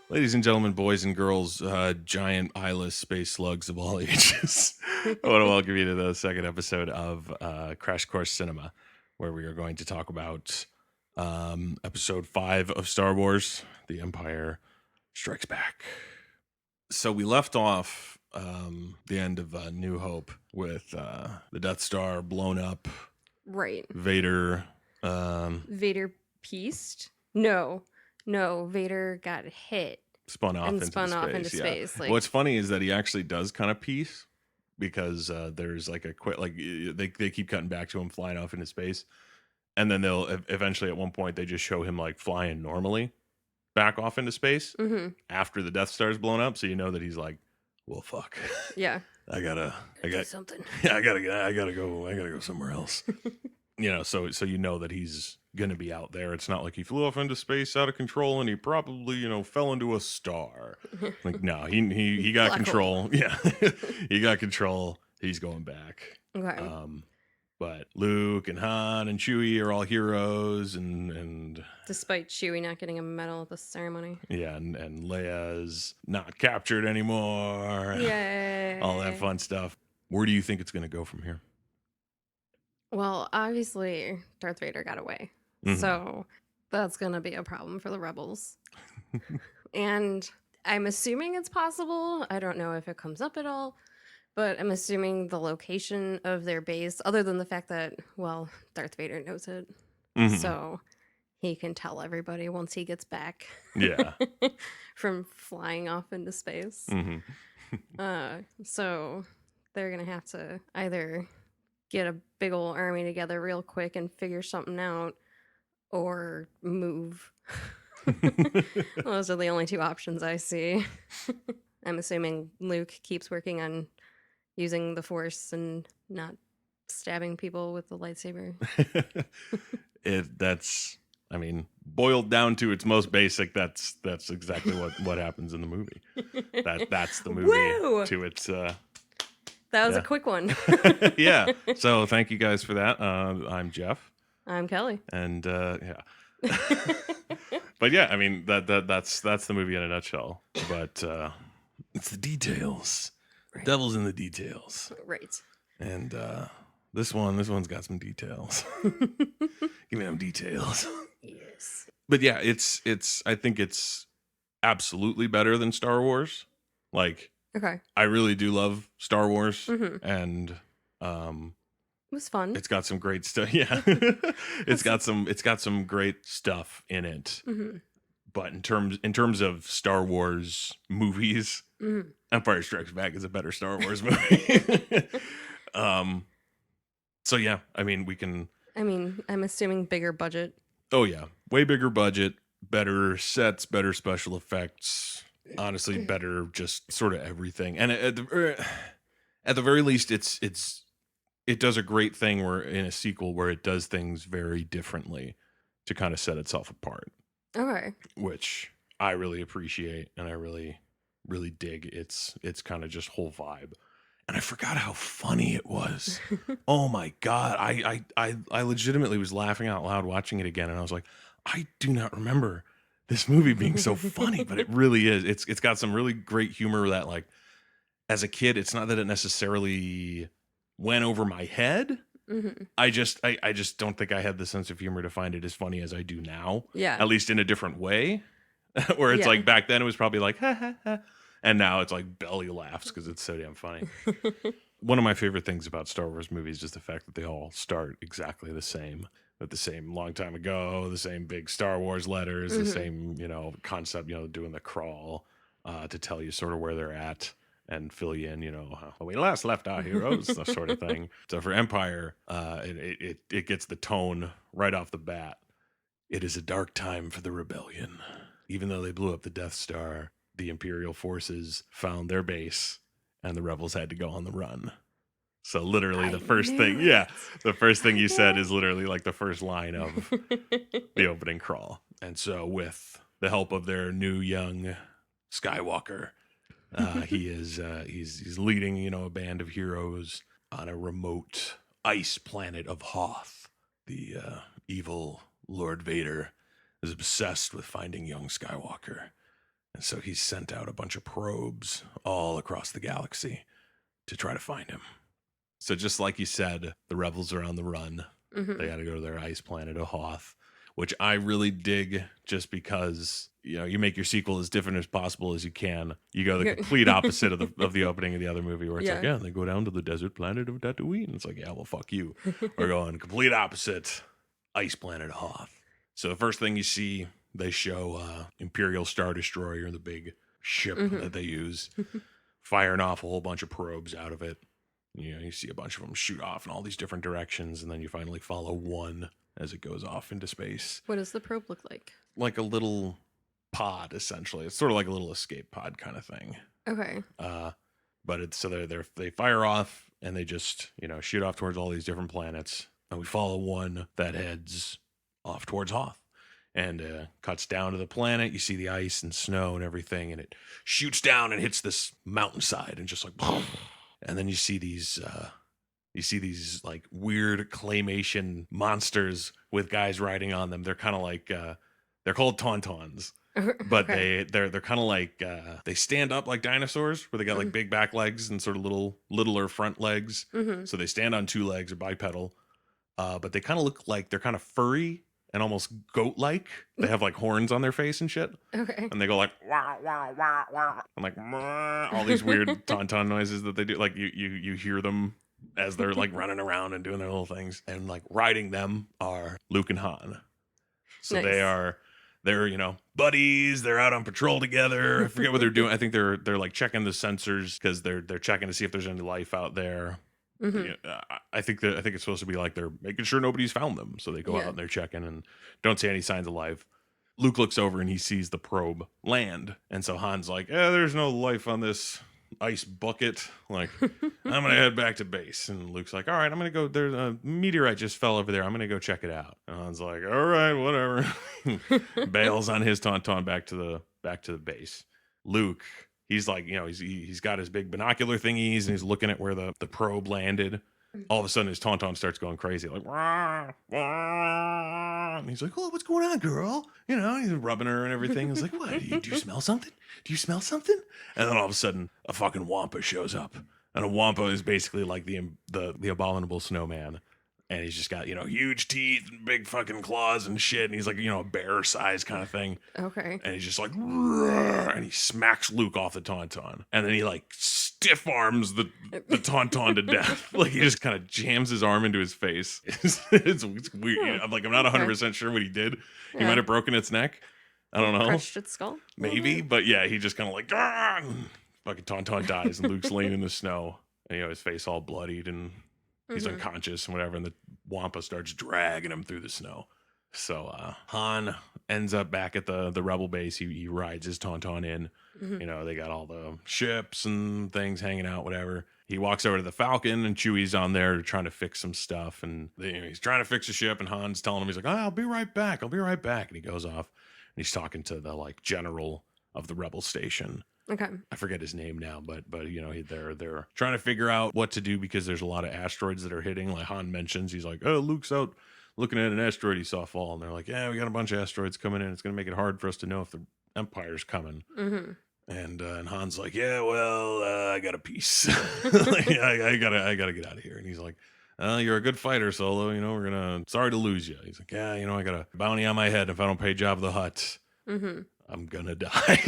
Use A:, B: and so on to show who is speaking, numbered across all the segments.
A: Ladies and gentlemen, boys and girls, giant eyeless space slugs of all ages, I want to welcome you to the second episode of Crash Course Cinema, where we are going to talk about episode 5 of Star Wars, The Empire Strikes Back. So we left off the end of New Hope with the Death Star blown up,
B: Right.
A: Vader.
B: Vader pieced? No, Vader got hit
A: Spun off
B: and
A: into
B: spun off
A: space.
B: into space. Like,
A: What's funny is that he actually does kind of piece because there's like a quick, like they keep cutting back to him flying off into space, and then they'll eventually at one point they just show him like flying normally back off into space after the Death Star's blown up, so you know that he's like, well, fuck,
B: yeah,
A: I got
B: something.
A: yeah, I gotta go somewhere else. So you know that he's gonna be out there. It's not like he flew off into space out of control and he probably fell into a star. Like, no, he got
B: Black
A: control.
B: hole.
A: Yeah, he got control. He's going back.
B: Okay.
A: But Luke and Han and Chewie are all heroes, and
B: Despite Chewie not getting a medal at the ceremony.
A: yeah, and Leia's not captured anymore.
B: Yay!
A: All that fun stuff. Where do you think it's gonna go from here?
B: Well, obviously, Darth Vader got away.
A: Mhm.
B: So that's going to be a problem for the rebels. And I'm assuming it's possible. I don't know if it comes up at all. But I'm assuming the location of their base, other than the fact that, well, Darth Vader knows it.
A: Mhm.
B: So he can tell everybody once he gets back.
A: Yeah.
B: From flying off into space.
A: Mhm.
B: So they're going to have to either get a big old army together real quick and figure something out, or move. Those are the only two options I see. I'm assuming Luke keeps working on using the Force and not stabbing people with the lightsaber.
A: Boiled down to its most basic, that's exactly what happens in the movie. That's the movie.
B: Woo!
A: To its
B: That was a quick one.
A: yeah. So thank you guys for that. I'm Jeff.
B: I'm Kelly.
A: And yeah. But yeah, I mean that's the movie in a nutshell. But it's the details.
B: Right.
A: The devil's in the details.
B: Right.
A: And this one's got some details. Give me them details.
B: Yes.
A: But yeah, it's I think it's absolutely better than Star Wars. Like,
B: okay,
A: I really do love Star Wars,
B: Mhm.
A: and
B: It was fun.
A: it's got some great stuff. Yeah, it's got some great stuff in it.
B: Mhm.
A: But in terms of Star Wars movies,
B: Mhm.
A: Empire Strikes Back is a better Star Wars movie. So yeah, I mean, we can.
B: I mean, I'm assuming bigger budget.
A: Oh yeah, way bigger budget, better sets, better special effects. Honestly, better just sort of everything. And at the very least, it does a great thing where in a sequel where it does things very differently to kind of set itself apart.
B: Okay.
A: Which I really appreciate, and I really, really dig its kind of just whole vibe. And I forgot how funny it was. Oh my God. I legitimately was laughing out loud watching it again. And I was like, I do not remember this movie being so funny, but it really is. It's got some really great humor that, like, as a kid, it's not that it necessarily went over my head.
B: Mm-hmm.
A: I just don't think I had the sense of humor to find it as funny as I do now.
B: Yeah.
A: At least in a different way. Where it's like back then it was probably like, ha ha ha. And now it's like belly laughs because it's so damn funny. One of my favorite things about Star Wars movies is the fact that they all start exactly the same. With the same long time ago, the same big Star Wars letters,
B: Mm-hmm.
A: the same, concept, doing the crawl to tell you sort of where they're at and fill you in, when we last left our heroes, that sort of thing. So for Empire, it gets the tone right off the bat. It is a dark time for the rebellion. Even though they blew up the Death Star, the Imperial forces found their base, and the rebels had to go on the run. So literally the first thing you said is literally like the first line of the opening crawl. And so with the help of their new young Skywalker, he's leading, a band of heroes on a remote ice planet of Hoth. The evil Lord Vader is obsessed with finding young Skywalker. And so he's sent out a bunch of probes all across the galaxy to try to find him. So just like you said, the rebels are on the run.
B: Mm-hmm.
A: They got to go to their ice planet of Hoth, which I really dig just because, you make your sequel as different as possible as you can. You go the complete opposite of the opening of the other movie where it's like, yeah, they go down to the desert planet of Tatooine. It's like, yeah, well, fuck you. We're going complete opposite, ice planet of Hoth. So the first thing you see, they show Imperial Star Destroyer, the big ship that they use, firing off a whole bunch of probes out of it. You see a bunch of them shoot off in all these different directions, and then you finally follow one as it goes off into space.
B: What does the probe look like?
A: Like a little pod, essentially. It's sort of like a little escape pod kind of thing.
B: Okay.
A: But it's so they fire off and they just shoot off towards all these different planets, and we follow one that heads off towards Hoth. And cuts down to the planet. You see the ice and snow and everything, and it shoots down and hits this mountainside, and just like, and then you see these like weird claymation monsters with guys riding on them. They're kind of like they're called tauntauns, but okay. they're kind of like they stand up like dinosaurs, where they got like big back legs and sort of littler front legs. So they stand on two legs or bipedal, but they kind of look like they're kind of furry and almost goat-like. They have like horns on their face and shit.
B: Okay.
A: And they go like wah wah wah wah, and like all these weird tauntaun noises that they do. Like you hear them as they're like running around and doing their little things. And like riding them are Luke and Han. So nice. They're buddies. They're out on patrol together. I forget what they're doing. I think they're like checking the sensors because they're checking to see if there's any life out there. I think it's supposed to be like they're making sure nobody's found them, so they go out and they're checking and don't see any signs of life. Luke looks over and he sees the probe land, and so Han's like, there's no life on this ice bucket, like I'm gonna head back to base. And Luke's like, all right, I'm gonna go, there's a meteorite just fell over there, I'm gonna go check it out. And Han's like, all right, whatever. Bails on his tauntaun back to the base. Luke, he's like, he's got his big binocular thingies and he's looking at where the probe landed. All of a sudden his tauntaun starts going crazy, like wah, wah. And he's like, oh, what's going on, girl? He's rubbing her and everything. He's like, what, do you smell something? Do you smell something? And then all of a sudden a fucking wampa shows up, and a wampa is basically like the abominable snowman. And he's just got, huge teeth and big fucking claws and shit. And he's like, a bear size kind of thing.
B: Okay.
A: And he's just like, and he smacks Luke off the tauntaun. And then he like stiff arms the tauntaun to death. Like he just kind of jams his arm into his face. It's weird. I'm not 100% sure what he did. He might have broken its neck. I don't know.
B: Crushed its skull?
A: Maybe. But yeah, he just kind of like, fucking tauntaun dies. And Luke's laying in the snow. And, his face all bloodied and he's unconscious and whatever, and the wampa starts dragging him through the snow. So Han ends up back at the rebel base. He rides his tauntaun in. They got all the ships and things hanging out, whatever. He walks over to the Falcon, and Chewie's on there trying to fix some stuff. And he's trying to fix a ship, and Han's telling him, he's like, I'll be right back. I'll be right back. And he goes off, and he's talking to the like general of the rebel station.
B: Okay.
A: I forget his name now, but they're trying to figure out what to do because there's a lot of asteroids that are hitting. Like Han mentions, he's like, oh, Luke's out looking at an asteroid he saw fall, and they're like, yeah, we got a bunch of asteroids coming in. It's going to make it hard for us to know if the Empire's coming. And Han's like, yeah, well, I got a piece. Like, I gotta get out of here. And he's like, you're a good fighter, Solo. Sorry to lose you. He's like, yeah, I got a bounty on my head if I don't pay Jabba the Hutt. I'm gonna die.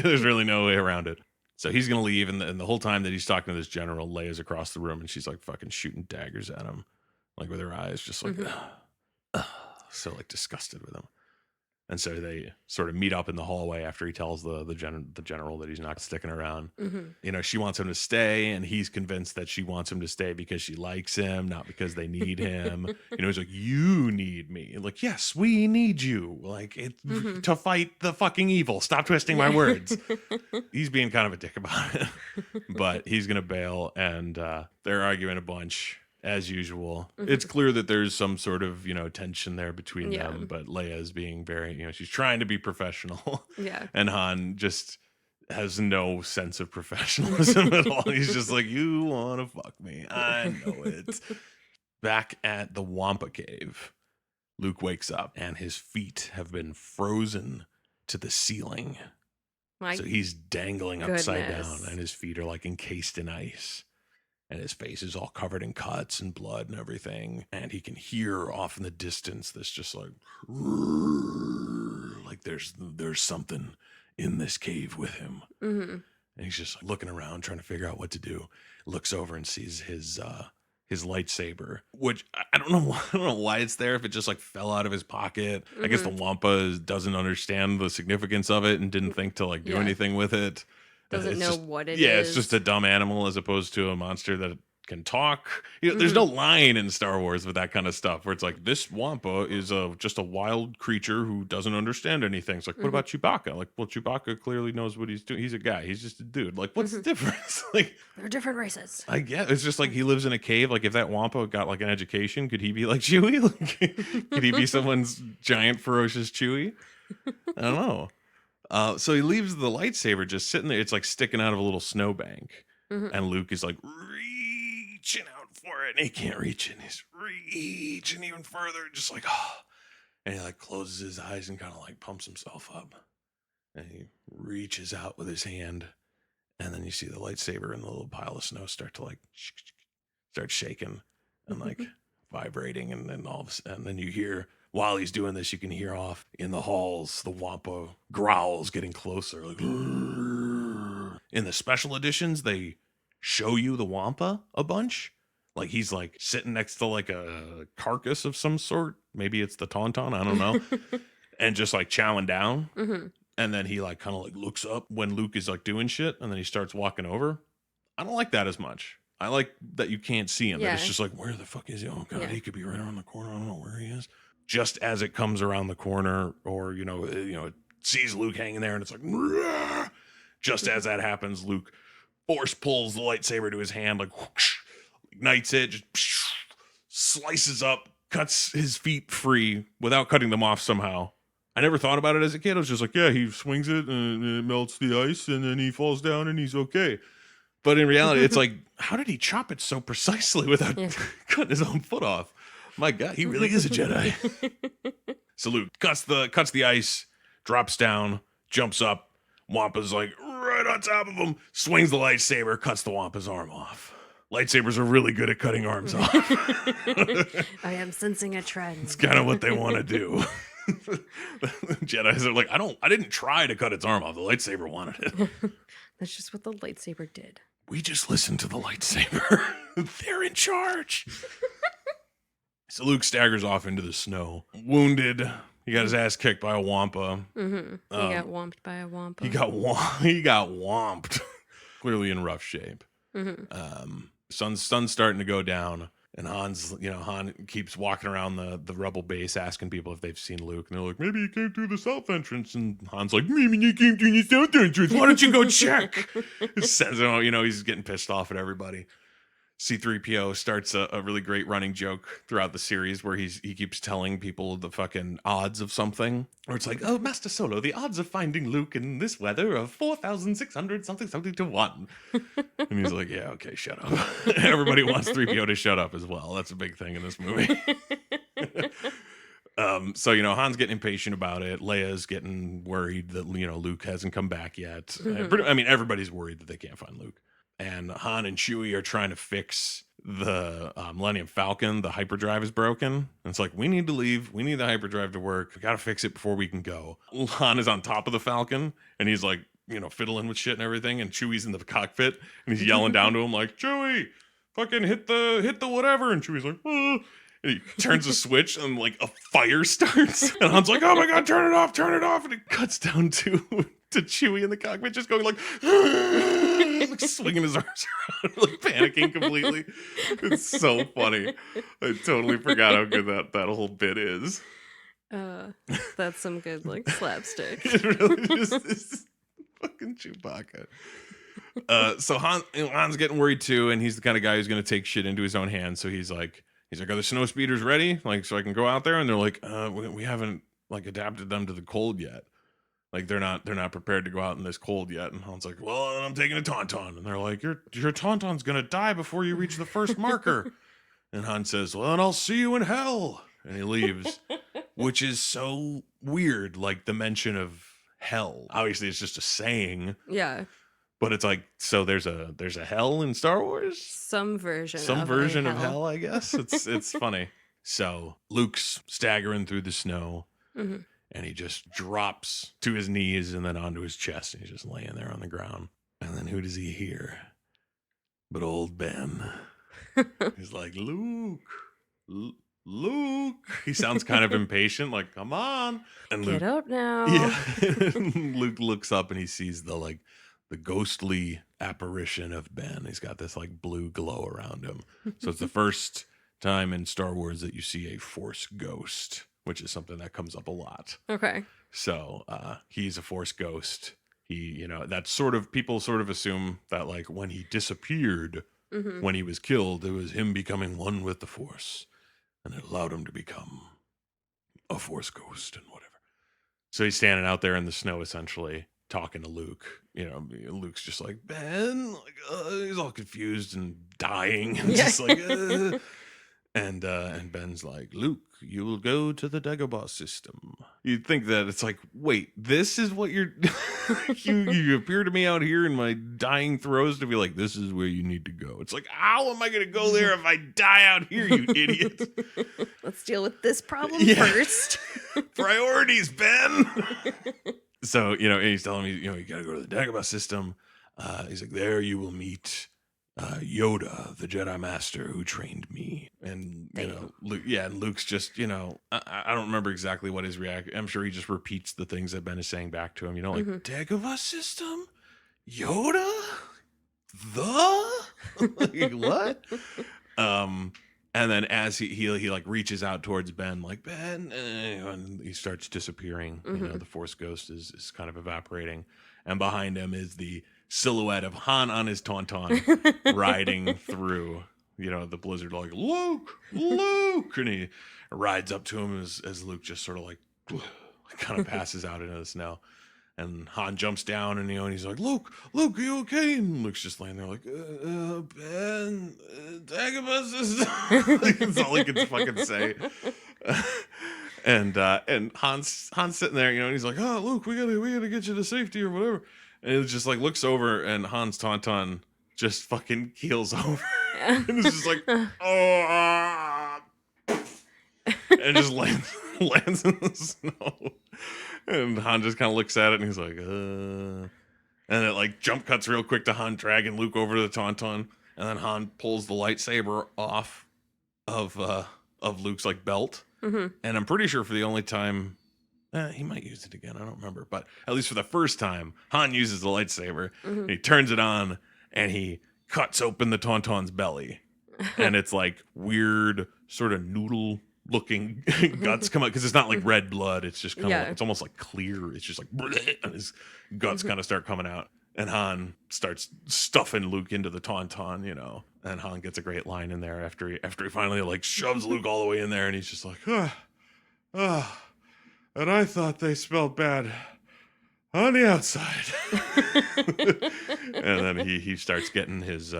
A: There's really no way around it. So he's gonna leave, and the whole time that he's talking to this general, Leia's across the room, and she's like fucking shooting daggers at him, like with her eyes, just like so like disgusted with him. And so they sort of meet up in the hallway after he tells the general that he's not sticking around. She wants him to stay, and he's convinced that she wants him to stay because she likes him, not because they need him. He's like, you need me. Like, yes, we need you. Like, to fight the fucking evil. Stop twisting my words. He's being kind of a dick about it. But he's going to bail, and they're arguing a bunch. As usual. It's clear that there's some sort of, tension there between them, but Leia's being very, she's trying to be professional.
B: Yeah.
A: And Han just has no sense of professionalism at all. He's just like, you want to fuck me. I know it. Back at the Wampa Cave, Luke wakes up and his feet have been frozen to the ceiling.
B: My
A: So he's dangling upside down,
B: goodness.
A: and his feet are like encased in ice. And his face is all covered in cuts and blood and everything. And he can hear off in the distance this just like there's something in this cave with him.
B: Hmm.
A: And he's just looking around, trying to figure out what to do. Looks over and sees his lightsaber, which I don't know. I don't know why it's there. If it just like fell out of his pocket, I guess the
B: Hmm.
A: Wampa doesn't understand the significance of it and didn't think to like do
B: Yeah.
A: anything with it.
B: Doesn't
A: It's
B: know
A: just
B: what it
A: yeah, it's just
B: is.
A: a dumb animal as opposed to a monster that can talk. There's
B: Hmm.
A: no line in Star Wars with that kind of stuff where it's like this Wampa is just a wild creature who doesn't understand anything. It's like, what
B: Hmm.
A: about Chewbacca? Like, well, Chewbacca clearly knows what he's doing. He's a guy. He's just a dude. Like, what's the
B: Hmm.
A: difference? Like,
B: They're different races.
A: I get it's just like he lives in a cave. Like, if that Wampa got like an education, could he be like Chewie? Like, could he be someone's giant ferocious Chewie? I don't know. So he leaves the lightsaber just sitting there. It's like sticking out of a little snowbank.
B: Hmm.
A: And Luke is like reaching out for it. And he can't reach it. And he's reaching even further. Just like, oh. And he like closes his eyes and kind of like pumps himself up. And he reaches out with his hand. And then you see the lightsaber in the little pile of snow start to like start shaking and like vibrating. And then and then you hear, while he's doing this, you can hear off in the halls the Wampa growls getting closer. Like, in the special editions, they show you the Wampa a bunch. Like he's like sitting next to like a carcass of some sort. Maybe it's the Tauntaun, I don't know. And just like chowing down.
B: Hmm.
A: And then he like kind of like looks up when Luke is like doing shit. And then he starts walking over. I don't like that as much. I like that you can't see him. That it's
B: Yeah.
A: just like, where the fuck is he? Oh god,
B: Yeah.
A: he could be right around the corner. I don't know where he is. Just as it comes around the corner, or it sees Luke hanging there, and it's like, "Rah!" Just as that happens, Luke force pulls the lightsaber to his hand, like whoosh, ignites it, just slices up, cuts his feet free without cutting them off somehow. I never thought about it as a kid. I was just like, yeah, he swings it and it melts the ice, and then he falls down and he's okay. But in reality, it's like, how did he chop it so precisely without
B: Yeah.
A: cutting his own foot off? My God, he really is a Jedi. So Luke cuts the ice, drops down, jumps up. Wampa's like right on top of him, swings the lightsaber, cuts the Wampa's arm off. Lightsabers are really good at cutting arms off.
B: I am sensing a trend.
A: It's kind of what they want to do. Jedi's are like, I didn't try to cut its arm off. The lightsaber wanted it.
B: That's just what the lightsaber did.
A: We just listened to the lightsaber. They're in charge. So Luke staggers off into the snow, wounded. He got his ass kicked by a Wampa.
B: Mm-hmm. He got whomped by a Wampa.
A: He got whomped. Clearly in rough shape.
B: Mm-hmm.
A: Sun's starting to go down, and Han keeps walking around the rebel base asking people if they've seen Luke, and they're like, maybe he came through the south entrance, and Han's like, maybe he came through the south entrance. Why don't you go check? Says, he's getting pissed off at everybody. C-3PO starts a really great running joke throughout the series where he keeps telling people the fucking odds of something. Or it's like, oh, Master Solo, the odds of finding Luke in this weather are 4,600 something to 1. And he's like, yeah, okay, shut up. Everybody wants 3PO to shut up as well. That's a big thing in this movie. So Han's getting impatient about it. Leia's getting worried that Luke hasn't come back yet.
B: Mm-hmm.
A: I mean, everybody's worried that they can't find Luke. And Han and Chewie are trying to fix the Millennium Falcon. The hyperdrive is broken. And it's like, we need to leave. We need the hyperdrive to work. We got to fix it before we can go. Han is on top of the Falcon, and he's like, fiddling with shit and everything. And Chewie's in the cockpit, and he's yelling down to him like, Chewie, fucking hit the whatever. And Chewie's like, oh. And he turns the switch, and like a fire starts. And Han's like, oh my God, turn it off. And it cuts down to Chewie in the cockpit, just going like swinging his arms around, like panicking completely. It's so funny. I totally forgot how good that whole bit is.
B: That's some good like slapstick.
A: It really just is fucking Chewbacca. So Han's getting worried too, and he's the kind of guy who's going to take shit into his own hands. So he's like, are the snow speeders ready? Like, so I can go out there? And they're like, we haven't like adapted them to the cold yet. Like they're not prepared to go out in this cold yet. And Han's like, well, I'm taking a Tauntaun. And they're like, your Tauntaun's gonna die before you reach the first marker. And Han says, well, then I'll see you in hell. And he leaves, which is so weird. Like the mention of hell. Obviously, it's just a saying,
B: Yeah.
A: but it's like, so there's a hell in Star Wars,
B: Some version
A: some
B: of a
A: version of
B: hell.
A: hell, I guess. It's funny. So Luke's staggering through the snow,
B: Hmm.
A: and he just drops to his knees and then onto his chest, and he's just laying there on the ground. And then who does he hear but old Ben? He's like, Luke, L- Luke. He sounds kind of impatient, like, come on. And
B: Get
A: Luke,
B: up now.
A: yeah. Luke looks up and he sees the ghostly apparition of Ben. He's got this like blue glow around him. So it's the first time in Star Wars that you see a Force ghost, which is something that comes up a lot.
B: Okay.
A: So he's a Force ghost. He, that's sort of, people sort of assume that like when he disappeared,
B: Hmm.
A: when he was killed, it was him becoming one with the Force, and it allowed him to become a Force ghost and whatever. So he's standing out there in the snow, essentially talking to Luke. Luke's just like, Ben, like, he's all confused and dying, and
B: Yeah.
A: just like, and Ben's like, Luke, you will go to the Dagobah system. You'd think that it's like, wait, this is what you're you appear to me out here in my dying throes to be like, this is where you need to go. It's like, how am I gonna go there if I die out here, you idiot?
B: Let's deal with this problem
A: Yeah.
B: first.
A: Priorities, Ben. So, and he's telling me, you gotta go to the Dagobah system. He's like, there you will meet Yoda, the Jedi Master who trained me. And,
B: Damn.
A: Luke, and Luke's just, I don't remember exactly what his reaction. I'm sure he just repeats the things that Ben is saying back to him, like, Dagobah system? Yoda? Like, what? And then as he like reaches out towards Ben, like, Ben, and he starts disappearing. The Force ghost is kind of evaporating, and behind him is the silhouette of Han on his tauntaun riding through the blizzard, like, Luke, and he rides up to him as Luke just sort of like kind of passes out into the snow. And Han jumps down, and and he's like, Luke, are you okay? And Luke's just laying there like, Ben, Dagobah system. That's all he can fucking say. And Han's sitting there, and he's like, oh, Luke, we gotta get you to safety or whatever. And he just like looks over, and Han's tauntaun just fucking keels over, and it's just like, oh, and just lands in the snow. And Han just kind of looks at it, and he's like, And it like jump cuts real quick to Han dragging Luke over to the tauntaun, and then Han pulls the lightsaber off of Luke's like belt.
B: Hmm.
A: And I'm pretty sure for the only time, he might use it again, I don't remember, but at least for the first time, Han uses the lightsaber, and he turns it on, and he cuts open the tauntaun's belly, and it's like weird sort of noodle looking guts come out, because it's not like red blood, it's just kind of it's almost like clear, it's just like bleh, and his guts kind of start coming out, and Han starts stuffing Luke into the tauntaun, and Han gets a great line in there after he finally like shoves Luke all the way in there, and he's just like, and I thought they smelled bad on the outside. And then he starts getting his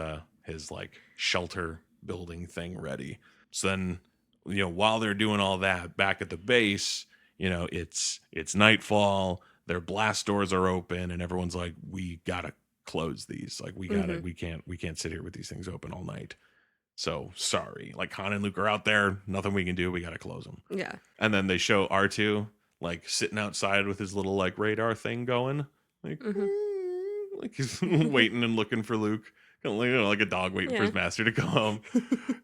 A: like shelter building thing ready. So then, while they're doing all that back at the base, it's nightfall, their blast doors are open, and everyone's like, we gotta close these, like, we can't sit here with these things open all night. So sorry, like, Han and Luke are out there, nothing we can do, we gotta close them.
B: Yeah.
A: And then they show R2 like sitting outside with his little like radar thing going, like, like he's waiting and looking for Luke, like a dog waiting for his master to come home.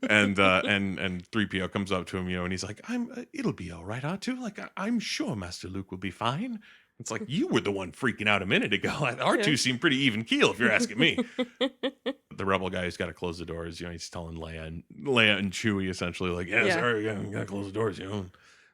A: And 3PO comes up to him, and he's like, it'll be all right, R2. Like, I'm sure Master Luke will be fine. It's like, you were the one freaking out a minute ago. R2 seemed pretty even keel, if you're asking me. The rebel guy who's got to close the doors, he's telling Leia and Chewie essentially, like, sorry, we gotta close the doors,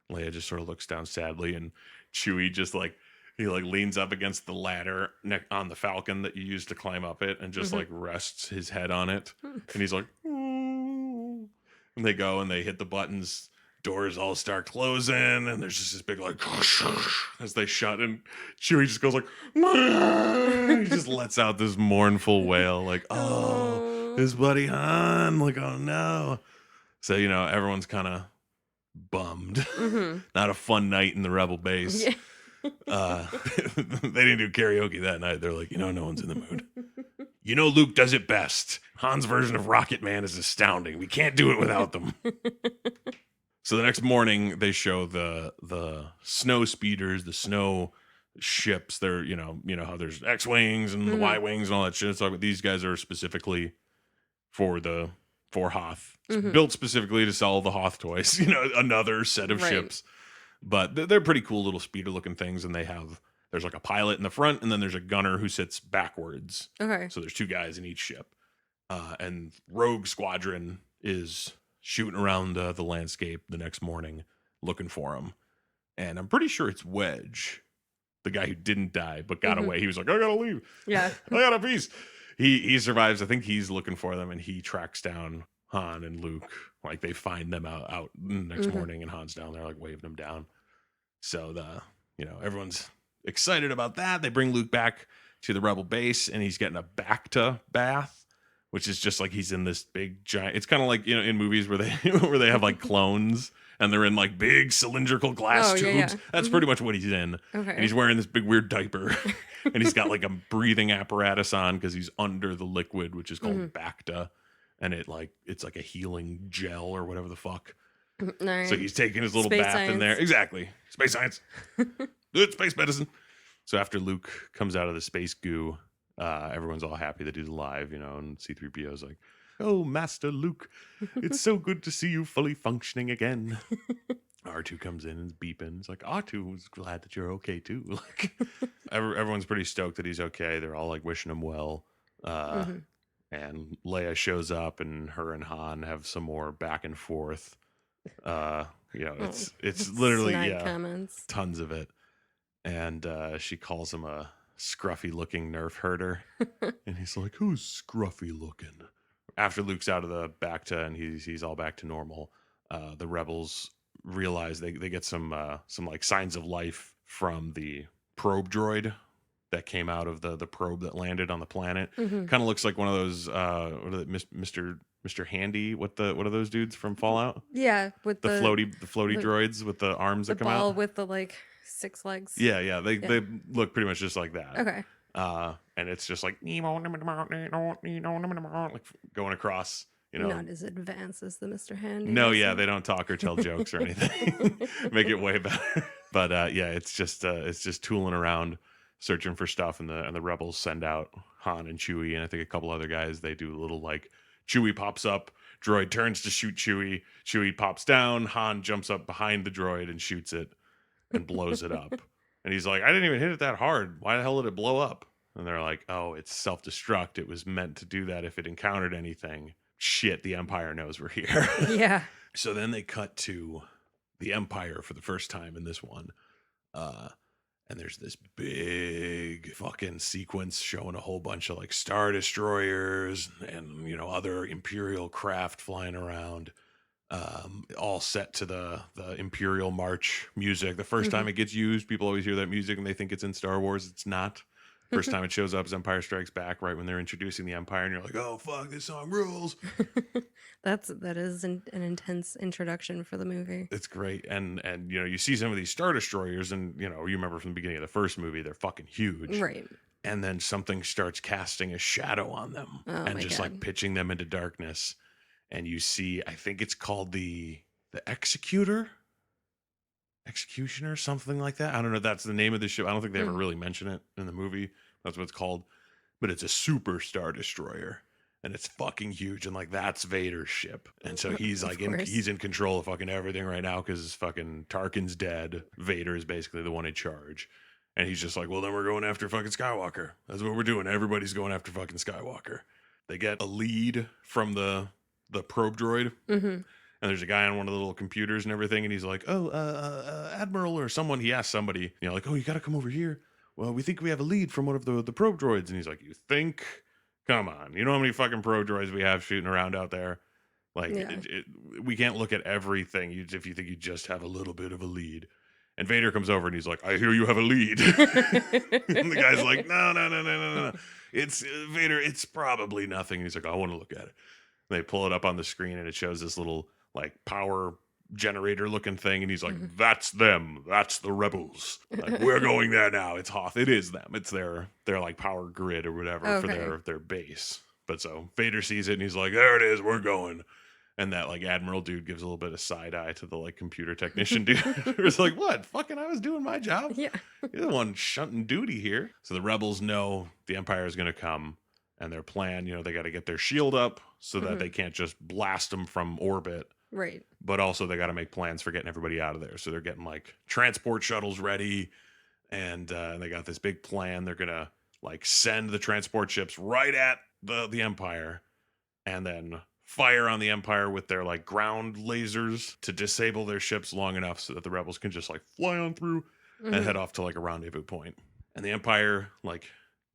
A: Leia just sort of looks down sadly, and Chewie just like, he like leans up against the ladder on the Falcon that you use to climb up it, and just like rests his head on it, and he's like, ooh. And they go and they hit the buttons, doors all start closing, and there's just this big like as they shut, and Chewie just goes like, he just lets out this mournful wail, like, oh, his buddy Han, like, oh no. So everyone's kind of bummed. Not a fun night in the rebel base. They didn't do karaoke that night. They're like, no one's in the mood. Luke does it best. Han's version of Rocket Man is astounding. We can't do it without them. So the next morning, they show the snow speeders, the snow ships. They're how there's X-wings and the Y-wings and all that shit. So these guys are specifically for Hoth. It's built specifically to sell the Hoth toys. Another set of ships. But they're pretty cool little speeder-looking things, and there's like a pilot in the front, and then there's a gunner who sits backwards.
B: Okay.
A: So there's 2 guys in each ship. And Rogue Squadron is shooting around the landscape the next morning looking for him. And I'm pretty sure it's Wedge, the guy who didn't die but got away. He was like, I gotta leave.
B: Yeah.
A: I got a piece. He survives. I think he's looking for them, and he tracks down Han and Luke. Like, they find them out the next morning, and Han's down there like waving them down. So everyone's excited about that. They bring Luke back to the Rebel base, and he's getting a Bacta bath, which is just like he's in this big giant. It's kind of like in movies where they have like clones, and they're in like big cylindrical glass tubes.
B: Yeah.
A: That's pretty much what he's in.
B: Okay.
A: And he's wearing this big weird diaper, and he's got like a breathing apparatus on because he's under the liquid, which is called Bacta, and it's like a healing gel or whatever the fuck.
B: Right.
A: So he's taking his little
B: Space
A: bath
B: science.
A: in there. Exactly. Space science. Good space medicine. So after Luke comes out of the space goo, everyone's all happy that he's alive, and C-3PO's like, oh, Master Luke, it's so good to see you fully functioning again. R2 comes in and is beeping. It's like, R2 was glad that you're okay too. Like, everyone's pretty stoked that he's okay. They're all like wishing him well. And Leia shows up, and her and Han have some more back and forth. It's literally
B: comments.
A: Tons of it. And she calls him a scruffy looking nerf herder. And he's like, who's scruffy looking? After Luke's out of the Bacta and he's all back to normal, the rebels realize they get some like signs of life from the probe droid that came out of the probe that landed on the planet. Kind of looks like one of those Mr. Handy. What are those dudes from Fallout?
B: Yeah, with
A: the floaty droids with the arms that come
B: ball
A: out
B: with the like 6 legs.
A: Yeah. They look pretty much just like that.
B: Okay.
A: And it's just like like going across.
B: Not as advanced as the Mr. Handy.
A: No, yeah, they don't talk or tell jokes or anything. Make it way better. But it's just tooling around, searching for stuff, and the rebels send out Han and Chewie, and I think a couple other guys. They do a little like Chewie pops up, droid turns to shoot Chewie, Chewie pops down, Han jumps up behind the droid and shoots it and blows it up. And he's like, I didn't even hit it that hard. Why the hell did it blow up? And they're like, oh, it's self-destruct. It was meant to do that if it encountered anything. Shit, the Empire knows we're here.
B: Yeah.
A: So then they cut to the Empire for the first time in this one. And there's this big fucking sequence showing a whole bunch of like Star Destroyers and other Imperial craft flying around, all set to the Imperial March music. The first time it gets used, people always hear that music and they think it's in Star Wars. It's not. First time it shows up is Empire Strikes Back, right when they're introducing the Empire, and you're like, oh fuck, this song rules.
B: that is an intense introduction for the movie.
A: It's great. And you see some of these Star Destroyers, and you remember from the beginning of the first movie, they're fucking huge.
B: Right.
A: And then something starts casting a shadow on them and just like pitching them into darkness. And you see, I think it's called the Executioner, something like that. I don't know. That's the name of the ship. I don't think they ever really mention it in the movie. That's what it's called. But it's a super Star Destroyer, and it's fucking huge. And like, that's Vader's ship. And so he's like, he's in control of fucking everything right now because fucking Tarkin's dead. Vader is basically the one in charge. And he's just like, well, then we're going after fucking Skywalker. That's what we're doing. Everybody's going after fucking Skywalker. They get a lead from the probe droid. And there's a guy on one of the little computers and everything. And he's like, oh, Admiral or someone. He asked somebody, like, oh, you got to come over here. Well, we think we have a lead from one of the probe droids. And he's like, you think? Come on. You know how many fucking probe droids we have shooting around out there? Like, we can't look at everything if you think you just have a little bit of a lead. And Vader comes over and he's like, I hear you have a lead. And the guy's like, no. It's Vader. It's probably nothing. And he's like, I want to look at it. And they pull it up on the screen and it shows this little like power generator looking thing, and he's like,
B: Hmm.
A: "That's them. That's the rebels. Like, we're going there now. It's Hoth. It is them. It's their like power grid or whatever for
B: Okay.
A: their base." But so Vader sees it and he's like, "There it is. We're going." And that like admiral dude gives a little bit of side eye to the like computer technician dude. It's like, "What? Fucking, I was doing my job.
B: Yeah.
A: You're the one shunting duty here." So the rebels know the Empire is going to come, and their plan, they got to get their shield up so that
B: Hmm.
A: they can't just blast them from orbit,
B: Right.
A: but also they got to make plans for getting everybody out of there. So they're getting like transport shuttles ready, and they got this big plan. They're gonna like send the transport ships right at the Empire, and then fire on the Empire with their like ground lasers to disable their ships long enough so that the rebels can just like fly on through and
B: Hmm.
A: head off to like a rendezvous point. And the Empire, like,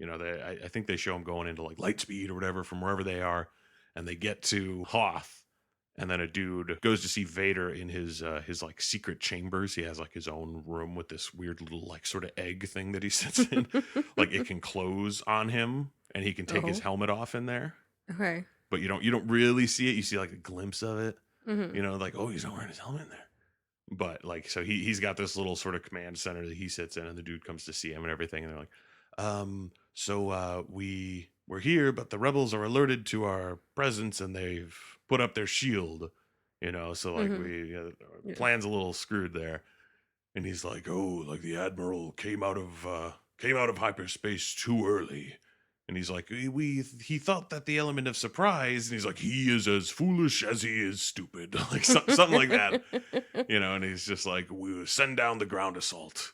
A: I think they show them going into like light speed or whatever from wherever they are, and they get to Hoth, and then a dude goes to see Vader in his like secret chambers. He has like his own room with this weird little like sort of egg thing that he sits in. Like it can close on him, and he can take his
B: Oh.
A: helmet off in there,
B: Okay.
A: but you don't really see it. You see like a glimpse of it.
B: Hmm.
A: Like, oh, he's not wearing his helmet in there. But like, so he's got this little sort of command center that he sits in, and the dude comes to see him and everything, and they're like, we're here, but the rebels are alerted to our presence, and they've put up their shield. So like
B: Hmm.
A: our
B: Yeah.
A: plan's a little screwed there. And he's like, oh, like the admiral came out of hyperspace too early. And he's like, he thought that the element of surprise, and he's like, he is as foolish as he is stupid, like something like that. And he's just like, we send down the ground assault.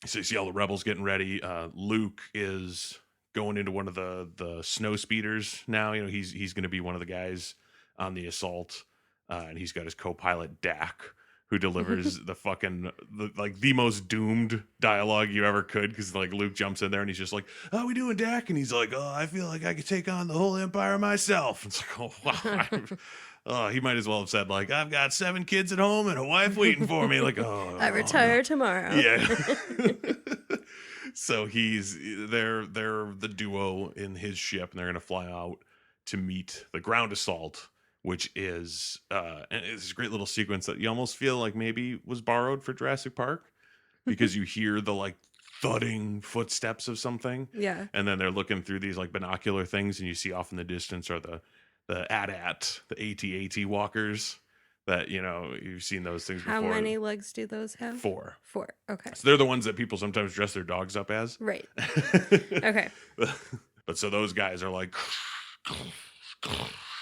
A: So you see all the rebels getting ready. Luke is going into one of the snow speeders now. He's going to be one of the guys on the assault, and he's got his co-pilot Dak, who delivers the most doomed dialogue you ever could, because like Luke jumps in there and he's just like, "How we doing, Dak?" And he's like, "Oh, I feel like I could take on the whole empire myself." It's like, oh wow. Oh, he might as well have said like, "I've got 7 kids at home and a wife waiting for me." Like,
B: I
A: oh no.
B: retire tomorrow.
A: Yeah. So they're the duo in his ship, and they're gonna fly out to meet the ground assault, which is and it's a great little sequence that you almost feel like maybe was borrowed for Jurassic Park, because you hear the like thudding footsteps of something,
B: Yeah.
A: and then they're looking through these like binocular things, and you see off in the distance are the AT-AT, the AT-AT walkers that you've seen those things
B: How
A: before.
B: many legs do those have?
A: 4.
B: 4. Okay.
A: So they're the ones that people sometimes dress their dogs up as.
B: Right. Okay.
A: But so those guys are like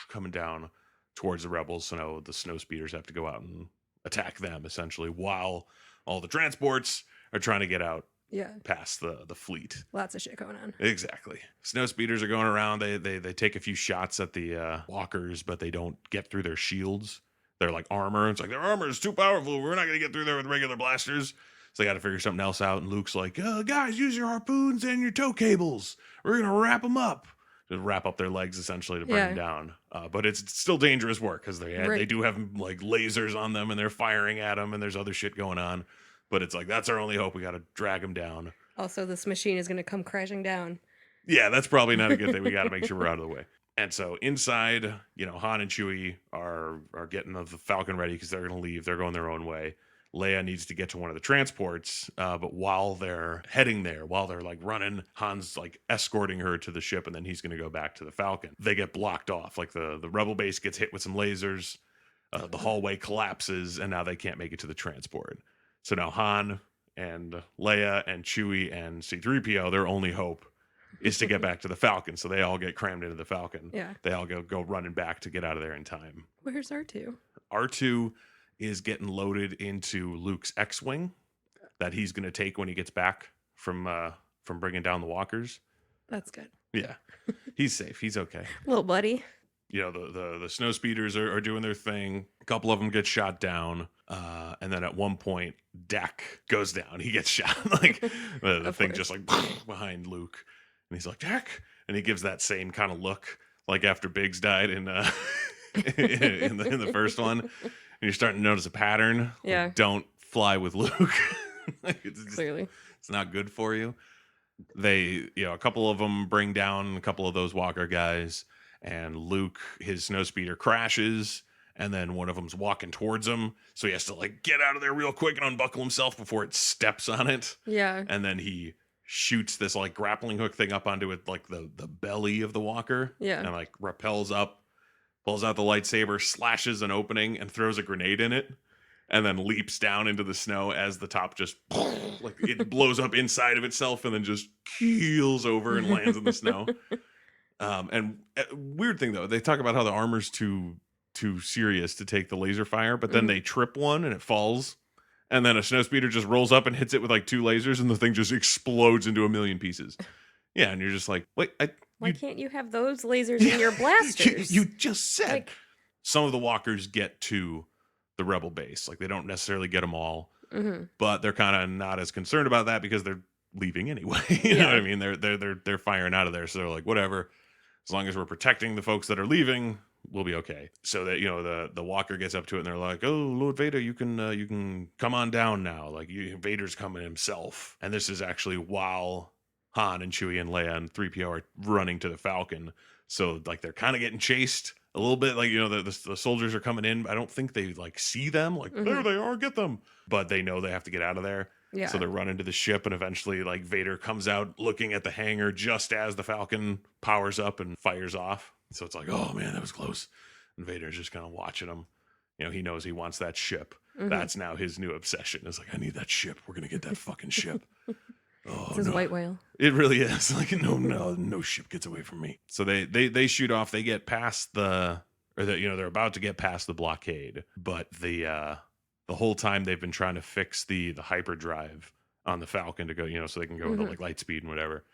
A: coming down towards the rebels. So now the snow speeders have to go out and attack them essentially, while all the transports are trying to get out
B: Yeah.
A: past the fleet.
B: Lots of shit going on.
A: Exactly. Snow speeders are going around. They take a few shots at the walkers, but they don't get through their shields. They're like armor. It's like their armor is too powerful. We're not going to get through there with regular blasters. So they got to figure something else out. And Luke's like, guys, use your harpoons and your tow cables. We're going to wrap them up. Just wrap up their legs essentially to bring them
B: Yeah.
A: down. But it's still dangerous work, because they
B: Right.
A: do have like lasers on them, and they're firing at them, and there's other shit going on. But it's like, that's our only hope. We got to drag them down.
B: Also, this machine is going to come crashing down.
A: Yeah, that's probably not a good thing. We got to make sure we're out of the way. And so inside, Han and Chewie are getting the Falcon ready, because they're going to leave. They're going their own way. Leia needs to get to one of the transports, but while they're heading there, while they're like running, Han's like escorting her to the ship, and then he's going to go back to the Falcon. They get blocked off. Like the rebel base gets hit with some lasers. The hallway collapses, and now they can't make it to the transport. So now Han and Leia and Chewie and C-3PO, their only hope is to get back to the Falcon. So they all get crammed into the Falcon.
B: Yeah.
A: They all go running back to get out of there in time.
B: Where's R2?
A: R2 is getting loaded into Luke's X-wing that he's going to take when he gets back from bringing down the walkers.
B: That's good.
A: Yeah, he's safe. He's okay.
B: Little buddy.
A: The snow speeders are doing their thing. A couple of them get shot down, and then at one point, Dak goes down. He gets shot. Like the
B: Of
A: thing
B: course.
A: just like behind Luke, and he's like, Dak, and he gives that same kind of look like after Biggs died in in the first one, and you're starting to notice a pattern. Like,
B: Yeah.
A: don't fly with Luke.
B: Clearly.
A: It's not good for you. They, a couple of them bring down a couple of those walker guys, and Luke, his snowspeeder crashes, and then one of them's walking towards him, so he has to like get out of there real quick and unbuckle himself before it steps on it.
B: Yeah.
A: And then he shoots this like grappling hook thing up onto it, like the belly of the walker,
B: Yeah.
A: and like rappels up, pulls out the lightsaber, slashes an opening, and throws a grenade in it, and then leaps down into the snow as the top just like it blows up inside of itself and then just keels over and lands in the snow. And weird thing though, they talk about how the armor's too serious to take the laser fire, but then they trip one and it falls, and then a snowspeeder just rolls up and hits it with like 2 lasers, and the thing just explodes into a million pieces. Yeah, and you're just like, wait,
B: Why can't you have those lasers in your blasters?
A: you just said.
B: Like,
A: some of the walkers get to the rebel base, like they don't necessarily get them all, but they're kind of not as concerned about that because they're leaving anyway. You know what I mean? They're firing out of there, so they're like, whatever. As long as we're protecting the folks that are leaving, we'll be okay. So that, you know, the walker gets up to it and they're like, oh, Lord Vader, you can come on down now. Like Vader's coming himself. And this is actually while Han and Chewie and Leia and 3PO are running to the Falcon. So like they're kind of getting chased a little bit. Like, you know, the soldiers are coming in. I don't think they like see them. Like, there they are, get them. But they know they have to get out of there.
B: yeah.
A: So they're running to the ship, and eventually like Vader comes out looking at the hangar just as the Falcon powers up and fires off. So it's like, oh man, that was close. And Vader's just kind of watching him. You know, he knows he wants that ship. That's now his new obsession. It's like, I need that ship. We're going to get that fucking ship. Oh,
B: It's his white whale.
A: It really is. Like, no ship gets away from me. So they shoot off. They get past they're about to get past the blockade. But the whole time they've been trying to fix the hyperdrive on the Falcon to go, you know, so they can go into like light speed and whatever.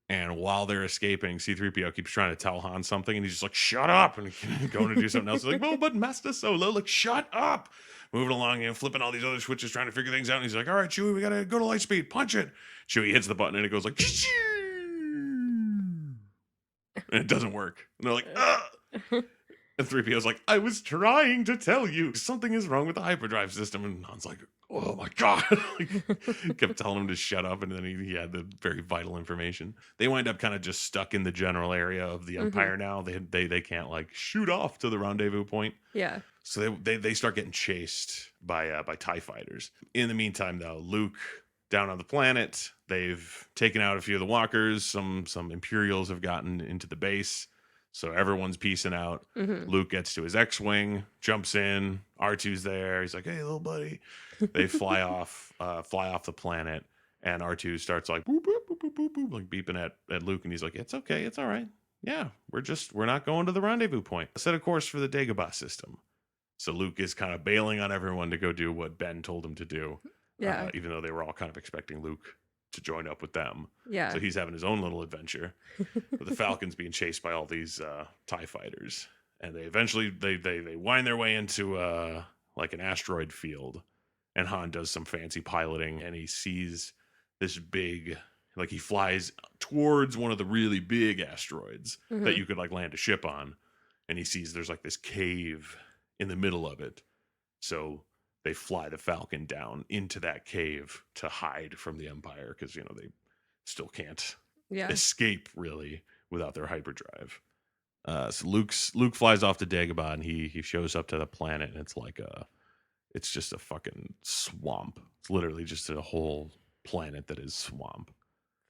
A: And while they're escaping, C-3PO keeps trying to tell Han something, and he's just like, shut up, and going to do something else. He's like, oh, but Master Solo, like, shut up. Moving along and flipping all these other switches, trying to figure things out. And he's like, all right, Chewie, we got to go to light speed. Punch it. Chewie hits the button, and it goes like, and it doesn't work. And they're like, ugh. And 3PO's like, I was trying to tell you something is wrong with the hyperdrive system. And Han's like, oh my God. Like, kept telling him to shut up. And then he had the very vital information. They wind up kind of just stuck in the general area of the Empire now. They can't like shoot off to the rendezvous point.
B: Yeah.
A: So they start getting chased by TIE fighters. In the meantime, though, Luke down on the planet, they've taken out a few of the walkers. Some Imperials have gotten into the base. So everyone's peacing out. Luke gets to his X-Wing, jumps in. R2's there. He's like, "Hey, little buddy." They fly off the planet, and R2 starts like boop boop boop boop boop boop, like beeping at Luke, and he's like, "It's okay, it's all right. Yeah, we're not going to the rendezvous point. Set a course for the Dagobah system." So Luke is kind of bailing on everyone to go do what Ben told him to do.
B: Yeah.
A: Even though they were all kind of expecting Luke to join up with them.
B: Yeah.
A: So he's having his own little adventure. But the Falcon's being chased by all these TIE fighters. And they eventually they wind their way into like an asteroid field. And Han does some fancy piloting, and he sees this big, like he flies towards one of the really big asteroids that you could like land a ship on. And he sees there's like this cave in the middle of it. So they fly the Falcon down into that cave to hide from the Empire because, you know, they still can't escape really without their hyperdrive. So Luke flies off to Dagobah, and he shows up to the planet, and it's just a fucking swamp. It's literally just a whole planet that is swamp.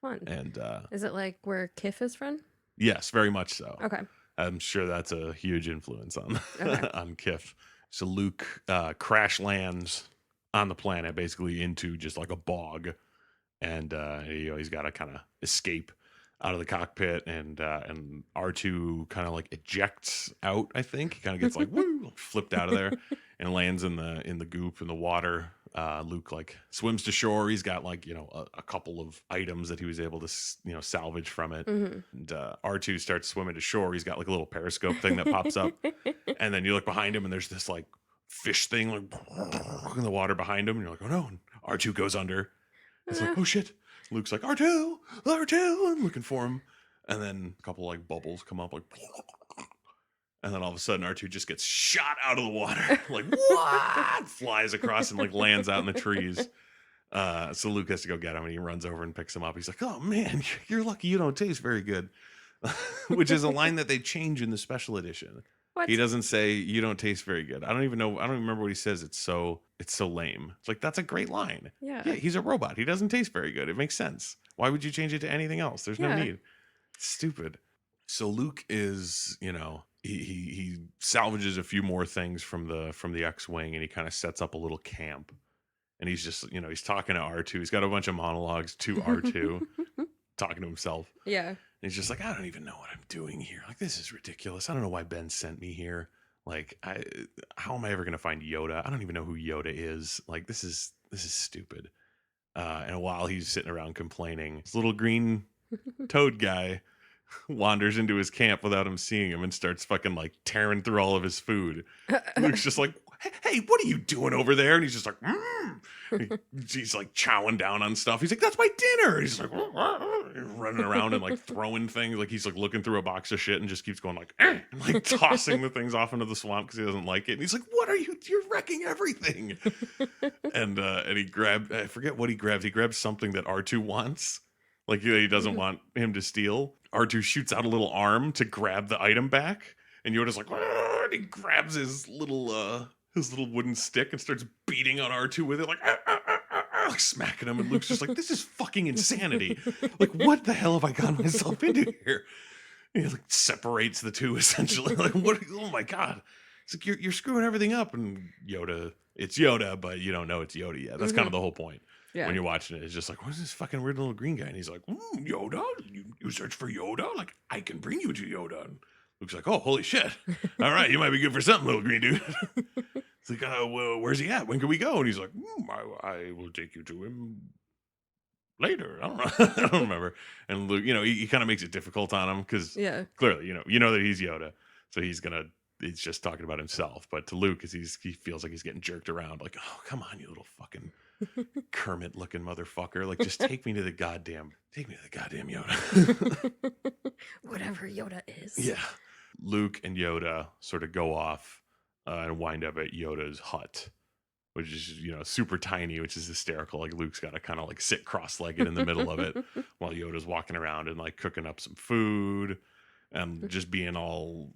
B: Fun.
A: And
B: is it like where Kif is from?
A: Yes, very much so.
B: Okay.
A: I'm sure that's a huge influence on
B: Okay.
A: on Kif. So Luke crash lands on the planet, basically into just like a bog, and he's got to kind of escape out of the cockpit, and R2 kind of like ejects out. I think he kind of gets like woo, flipped out of there, and lands in the goop in the water. Luke like swims to shore. He's got like, you know, a couple of items that he was able to, you know, salvage from it. And R2 starts swimming to shore. He's got like a little periscope thing that pops up, and then you look behind him, and there's this like fish thing like in the water behind him, and you're like, oh no. And R2 goes under. It's like, oh shit. Luke's like, R2, I'm looking for him. And then a couple like bubbles come up, like, and then all of a sudden R2 just gets shot out of the water. Like, what? Flies across and like lands out in the trees. So Luke has to go get him, and he runs over and picks him up. He's like, oh man, you're lucky you don't taste very good. Which is a line that they change in the special edition. He
B: What?
A: doesn't say you don't taste very good. I don't even know. I don't remember what he says. It's so lame. It's like that's a great line. Yeah,
B: Yeah.
A: he's a robot. He doesn't taste very good. It makes sense. Why would you change it to anything else? There's no
B: Yeah.
A: need. It's stupid. So Luke is, he salvages a few more things from the X-wing, and he kind of sets up a little camp. And he's just, he's talking to R2. He's got a bunch of monologues to R2, talking to himself.
B: Yeah.
A: And he's just like, I don't even know what I'm doing here. Like, this is ridiculous. I don't know why Ben sent me here. Like, how am I ever gonna find Yoda? I don't even know who Yoda is. Like, this is stupid. And while he's sitting around complaining, this little green toad guy wanders into his camp without him seeing him and starts fucking like tearing through all of his food. Luke's just like, hey, what are you doing over there? And he's just like, he's like chowing down on stuff. He's like, that's my dinner. He's like running around and like throwing things. Like he's like looking through a box of shit and just keeps going like, and like tossing the things off into the swamp because he doesn't like it. And he's like, what are you? You're wrecking everything. And he grabbed, I forget what he grabbed. He grabbed something that R2 wants. Like he doesn't want him to steal. R2 shoots out a little arm to grab the item back. And Yoda's like, and he grabs his little wooden stick and starts beating on R2 with it, like smacking him. And Luke's just like, this is fucking insanity. Like, what the hell have I gotten myself into here? And he like separates the two essentially. Like, what? Oh my god! It's like you're screwing everything up. And it's Yoda, but you don't know it's Yoda yet. That's kind of the whole point.
B: Yeah.
A: When you're watching it, it's just like, what's this fucking weird little green guy? And he's like, Yoda? You search for Yoda? Like, I can bring you to Yoda. And Luke's like, oh, holy shit. All right, you might be good for something, little green dude. It's like, well, where's he at? When can we go? And he's like, I will take you to him later. I don't know. I don't remember. And Luke, he kind of makes it difficult on him because
B: Yeah.
A: clearly, you know that he's Yoda. So he's just talking about himself. But to Luke, he feels like he's getting jerked around. Like, oh, come on, you little fucking Kermit looking motherfucker. Like, just take me to the goddamn Yoda.
B: Whatever Yoda is.
A: Yeah. Luke and Yoda sort of go off and wind up at Yoda's hut, which is, super tiny, which is hysterical. Like Luke's got to kind of like sit cross-legged in the middle of it while Yoda's walking around and like cooking up some food and just being all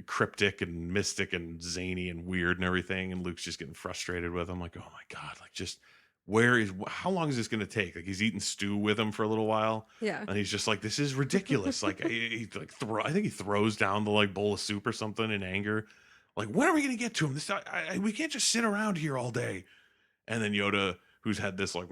A: cryptic and mystic and zany and weird and everything. And Luke's just getting frustrated with him. Like, oh my God, like just how long is this going to take? Like he's eating stew with him for a little while.
B: Yeah.
A: And he's just like, this is ridiculous. Like I think he throws down the like bowl of soup or something in anger. Like, when are we going to get to him? We can't just sit around here all day. And then Yoda, who's had this like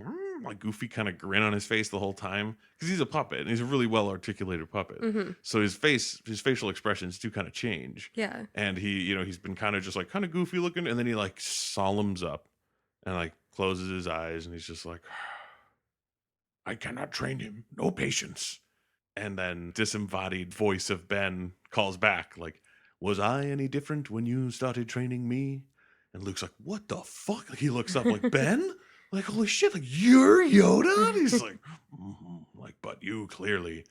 A: goofy kind of grin on his face the whole time, because he's a puppet and he's a really well articulated puppet.
B: Mm-hmm.
A: So his facial expressions do kind of change.
B: Yeah.
A: And he's been kind of just like kind of goofy looking, and then he like solemns up and like closes his eyes, and he's just like, I cannot train him. No patience. And then disembodied voice of Ben calls back like, was I any different when you started training me? And Luke's like, what the fuck? Like he looks up like, Ben? Like, holy shit, like you're Yoda? And he's like, like, but you clearly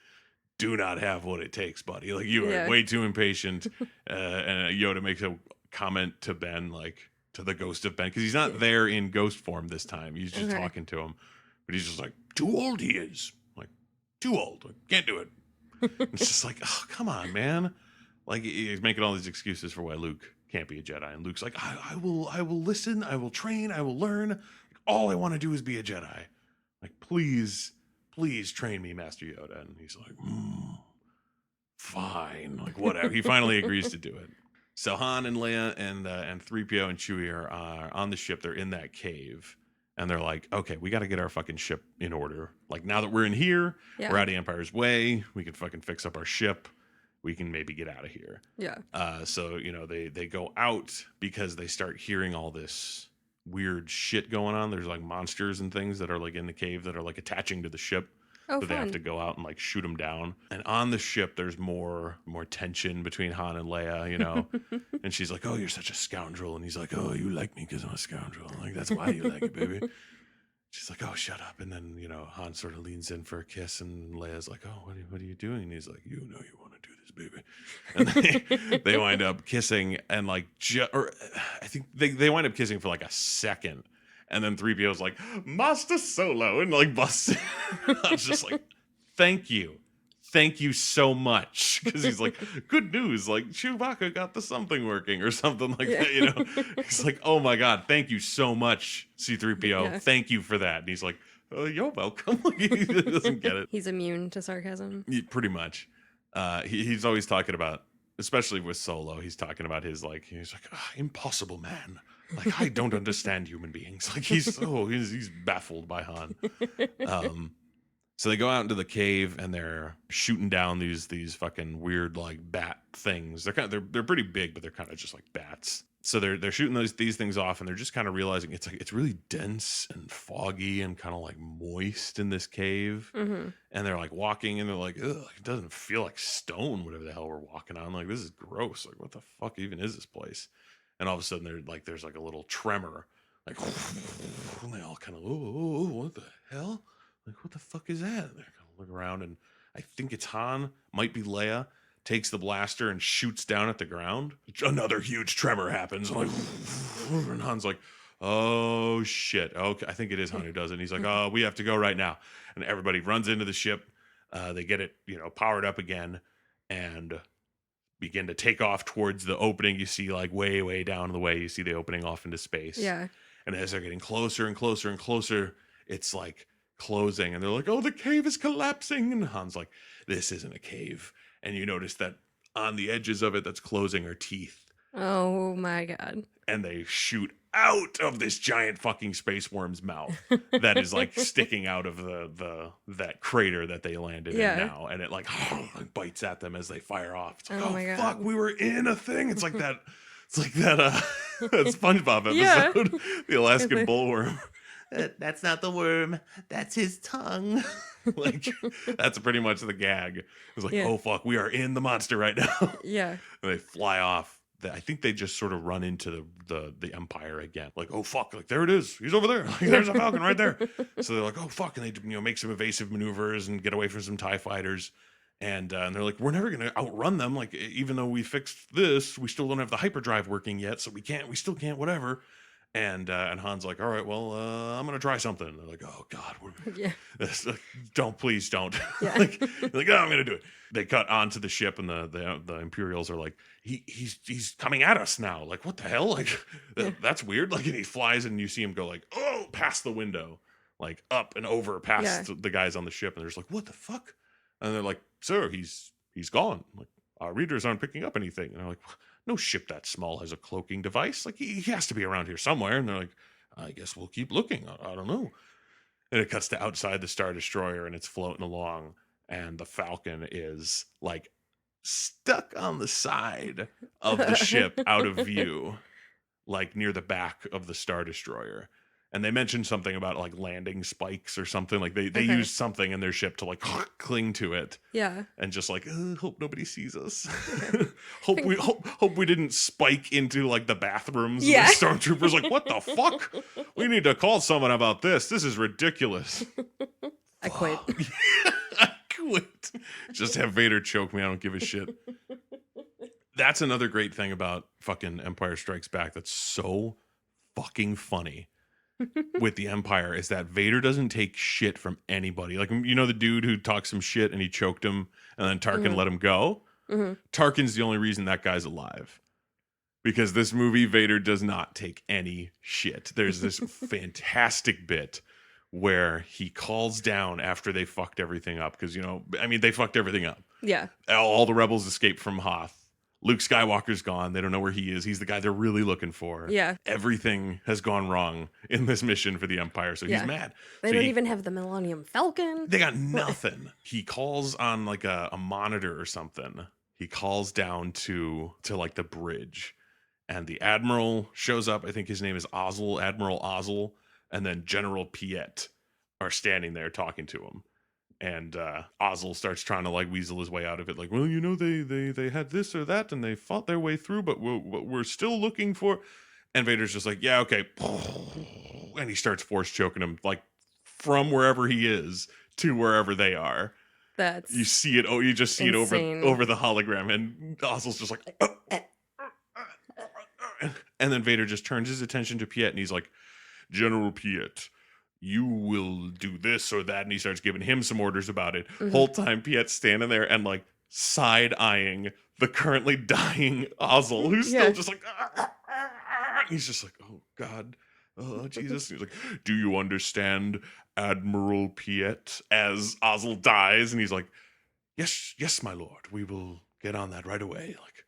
A: do not have what it takes, buddy. Like you are way too impatient. And Yoda makes a comment to Ben, like to the ghost of Ben, because he's not there in ghost form this time. He's just talking to him. But he's just like, too old he is. Like, too old. Like, can't do it. It's just like, oh, come on, man. Like he's making all these excuses for why Luke can't be a Jedi, and Luke's like, I will listen, I will train, I will learn. Like, all I want to do is be a Jedi. Like, please train me, Master Yoda. And he's like, fine, like whatever. He finally agrees to do it. So Han and Leia and 3PO and Chewie are on the ship. They're in that cave, and they're like, okay, we got to get our fucking ship in order. Like now that we're in here, we're out of Empire's way. We can fucking fix up our ship. We can maybe get out of here.
B: Yeah.
A: So, they go out because they start hearing all this weird shit going on. There's like monsters and things that are like in the cave that are like attaching to the ship.
B: Oh,
A: so they have to go out and like shoot them down. And on the ship, there's more tension between Han and Leia, and she's like, oh, you're such a scoundrel. And he's like, oh, you like me because I'm a scoundrel. Like, that's why you like it, baby. She's like, oh, shut up. And then, Han sort of leans in for a kiss, and Leia's like, oh, what are you doing? And he's like, you know you want to do this, baby. And they wind up kissing, and like, I think they wind up kissing for like a second. And then 3PO's like, Master Solo, and like busts in. I was just like, thank you. thank you so much. Because he's like, good news, like Chewbacca got the something working or something like
B: Yeah.
A: that, you know? He's like, oh my God, thank you so much, C-3PO.
B: Yeah.
A: Thank you for that. And he's like, you're welcome. Like, he doesn't get it.
B: He's immune to sarcasm.
A: Pretty much. He's always talking about, especially with Solo, he's talking about he's like, impossible man. Like, I don't understand human beings. Like, he's baffled by Han. So they go out into the cave and they're shooting down these fucking weird like bat things. They're pretty big, but they're kind of just like bats. So they're shooting these things off, and they're just kind of realizing it's really dense and foggy and kind of like moist in this cave.
B: Hmm.
A: And they're like walking, and they're like, ugh, it doesn't feel like stone, whatever the hell we're walking on. Like, this is gross. Like, what the fuck even is this place? And all of a sudden, there's like a little tremor, like, and they all kind of, oh, what the hell? Like, what the fuck is that? And they're gonna look around, and I think it's Han, might be Leia, takes the blaster and shoots down at the ground. Another huge tremor happens. Like, and Han's like, oh shit. Okay, I think it is Han who does it. And he's like, oh, we have to go right now. And everybody runs into the ship. They get it, powered up again, and begin to take off towards the opening. You see, like, way, way down the way, you see the opening off into space.
B: Yeah.
A: And as they're getting closer and closer and closer, it's like closing, and they're like, oh, the cave is collapsing. And Han's like, this isn't a cave. And you notice that on the edges of it that's closing are teeth.
B: Oh my God.
A: And they shoot out of this giant fucking space worm's mouth that is like sticking out of that crater that they landed in now. And it like bites at them as they fire off. It's like,
B: Oh my God.
A: fuck, we were in a thing. It's like that that SpongeBob episode,
B: Yeah.
A: the Alaskan bullworm. That's not the worm. That's his tongue. Like, that's pretty much the gag. It's like, oh fuck, we are in the monster right now.
B: Yeah.
A: And they fly off. I think they just sort of run into the Empire again. Like, oh fuck, like there it is. He's over there. Like, there's a Falcon right there. So they're like, oh fuck, and they make some evasive maneuvers and get away from some TIE fighters. And they're like, we're never gonna outrun them. Like, even though we fixed this, we still don't have the hyperdrive working yet, so we still can't, whatever. And Han's like, all right, well, I'm gonna try something. And they're like, oh god, please don't.
B: Yeah.
A: like, oh, I'm gonna do it. They cut onto the ship, and the Imperials are like, he's coming at us now. Like, what the hell? Like, that's weird. Like, and he flies, and you see him go like, oh, past the window, like up and over past the guys on the ship, and they're just like, what the fuck? And they're like, sir, he's gone. Like, our readers aren't picking up anything. And they're like, no ship that small has a cloaking device. Like, he has to be around here somewhere. And they're like, I guess we'll keep looking. I don't know. And it cuts to outside the Star Destroyer, and it's floating along, and the Falcon is like stuck on the side of the ship out of view, like near the back of the Star Destroyer. And they mentioned something about like landing spikes or something. Like they used something in their ship to like cling to it.
B: Yeah.
A: And just like, hope nobody sees us. hope we didn't spike into like the bathrooms.
B: Yeah.
A: And the stormtroopers like, what the fuck? We need to call someone about this. This is ridiculous.
B: I quit.
A: I quit. Just have Vader choke me. I don't give a shit. That's another great thing about fucking Empire Strikes Back that's so fucking funny. With the Empire is that Vader doesn't take shit from anybody. Like, the dude who talked some shit and he choked him and then Tarkin let him go? Mm-hmm. Tarkin's the only reason that guy's alive. Because this movie, Vader does not take any shit. There's this fantastic bit where he calls down after they fucked everything up. Because, they fucked everything up.
B: Yeah.
A: All the rebels escaped from Hoth. Luke Skywalker's gone. They don't know where he is. He's the guy they're really looking for.
B: Yeah.
A: Everything has gone wrong in this mission for the Empire, so he's mad.
B: They don't even have the Millennium Falcon.
A: They got nothing. He calls on like a monitor or something. He calls down to like the bridge, and the Admiral shows up. I think his name is Ozzel, Admiral Ozzel, and then General Piet are standing there talking to him. And Ozzel starts trying to like weasel his way out of it. Like, well, they had this or that, and they fought their way through, but we're still looking for. And Vader's just like, yeah, okay. And he starts force choking him, like from wherever he is to wherever they are. You see it. Oh, you just see
B: insane.
A: It over the hologram, and Ozzel's just like, and then Vader just turns his attention to Piet, and he's like, General Piet, you will do this or that, and he starts giving him some orders about it.
B: Hmm.
A: Whole time Piet's standing there and like side eyeing the currently dying Ozzel, who's still
B: Yeah.
A: just like he's just like, oh God, oh Jesus. He's like, do you understand, Admiral Piet? As Ozzel dies, and he's like, yes, yes, my lord, we will get on that right away. Like,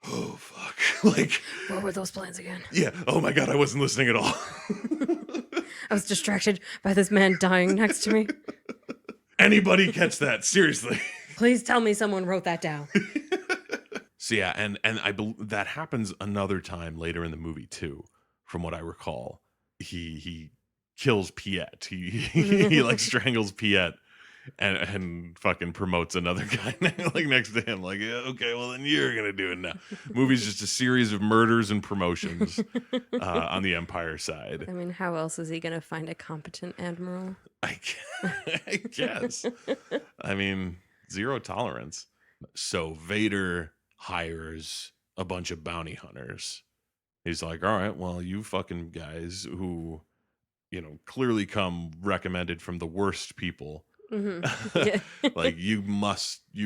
A: oh fuck. Like,
B: What were those plans again?
A: yeah, oh my God, I wasn't listening at all.
B: I was distracted by this man dying next to me.
A: Anybody catch that? Seriously.
B: Please tell me someone wrote that down.
A: So yeah, and I believe that happens another time later in the movie too, from what I recall. He kills Piet. He like strangles Piet and fucking promotes another guy like next to him. Like, yeah, okay, well then you're gonna do it now. Movie's just a series of murders and promotions on the Empire side.
B: I mean, how else is he going to find a competent admiral?
A: I guess. I mean, zero tolerance. So Vader hires a bunch of bounty hunters. He's like, all right, well, you fucking guys who, clearly come recommended from the worst people.
B: Hmm. Yeah.
A: Like, you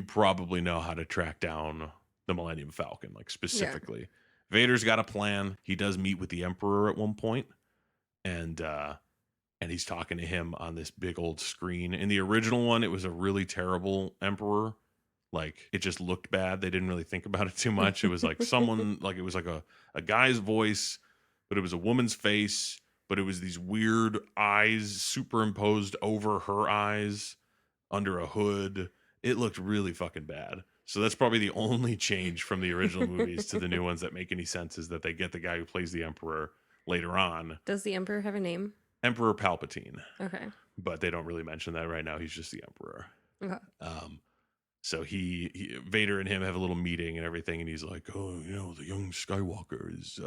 A: probably know how to track down the Millennium Falcon, like specifically. Vader's got a plan. He does meet with the Emperor at one point, and he's talking to him on this big old screen. In the original one, it was a really terrible Emperor. Like, it just looked bad. They didn't really think about it too much. It was like someone, like, it was like a guy's voice, but it was a woman's face, but it was these weird eyes superimposed over her eyes under a hood. It looked really fucking bad. So that's probably the only change from the original movies to the new ones that make any sense, is that they get the guy who plays the Emperor later on.
B: Does the Emperor have a name?
A: Emperor Palpatine.
B: Okay.
A: But they don't really mention that right now. He's just the Emperor.
B: Okay.
A: So Vader and him have a little meeting and everything, and he's like, oh, the young Skywalker is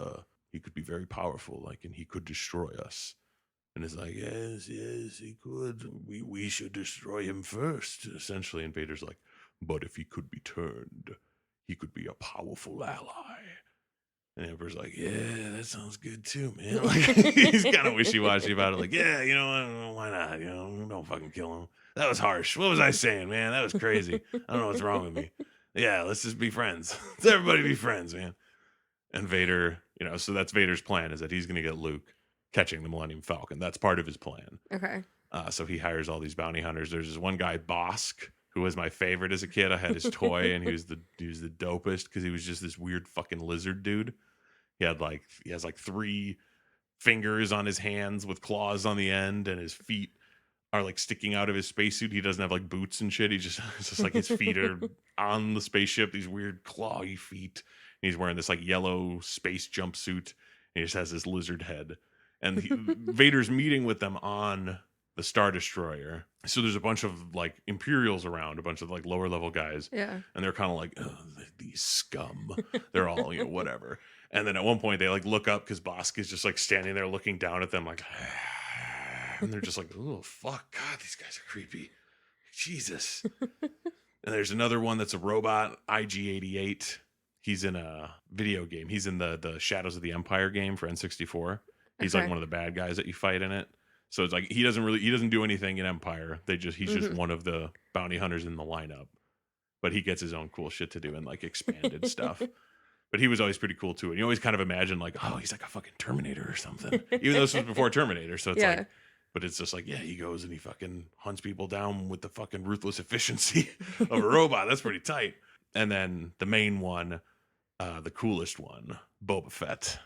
A: he could be very powerful, like, and he could destroy us. And it's like, yes, he could. We should destroy him first, essentially. And Vader's like, but if he could be turned, he could be a powerful ally. And Emperor's like, yeah, that sounds good too, man. Like, he's kind of wishy-washy about it. Like, yeah, why not? Don't fucking kill him. That was harsh. What was I saying, man? That was crazy. I don't know what's wrong with me. Yeah, let's just be friends. Let's everybody be friends, man. And Vader, so that's Vader's plan, is that he's going to get Luke catching the Millennium Falcon. That's part of his plan.
B: Okay.
A: So he hires all these bounty hunters. There's this one guy, Bosk, who was my favorite as a kid. I had his toy, and he was the dopest, because he was just this weird fucking lizard dude. He has like 3 fingers on his hands with claws on the end, and his feet are like sticking out of his spacesuit. He doesn't have like boots and shit. It's just like his feet are on the spaceship, these weird clawy feet. And he's wearing this like yellow space jumpsuit, and he just has this lizard head. And Vader's meeting with them on the Star Destroyer. So there's a bunch of like Imperials around, a bunch of like lower level guys.
B: Yeah.
A: And they're kind of like, oh, these scum. They're all, whatever. And then at one point they like look up, because Bosk is just like standing there looking down at them like, and they're just like, oh, fuck, God, these guys are creepy. Jesus. And there's another one that's a robot, IG-88. He's in a video game. He's in the Shadows of the Empire game for N64. He's like
B: Okay.
A: one of the bad guys that you fight in it. So it's like he doesn't do anything in Empire. He's just one of the bounty hunters in the lineup. But he gets his own cool shit to do and like expanded stuff. But he was always pretty cool too. And you always kind of imagine like, oh, he's like a fucking Terminator or something. Even though this was before Terminator. So it's like, but it's just like, yeah, he goes and he fucking hunts people down with the fucking ruthless efficiency of a robot. That's pretty tight. And then the main one, the coolest one, Boba Fett,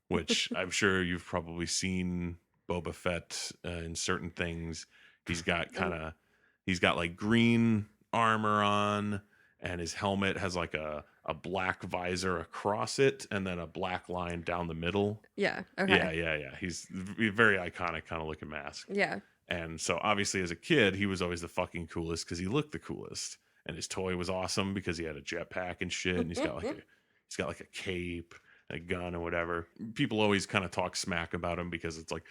A: which I'm sure you've probably seen Boba Fett in certain things. He's got like green armor on, and his helmet has like a black visor across it, and then a black line down the middle.
B: Yeah. Okay.
A: Yeah. He's a very iconic kind of looking mask.
B: Yeah.
A: And so obviously as a kid, he was always the fucking coolest because he looked the coolest. And his toy was awesome because he had a jetpack and shit. And he's got like a cape, a gun, or whatever. People always kind of talk smack about him because it's like,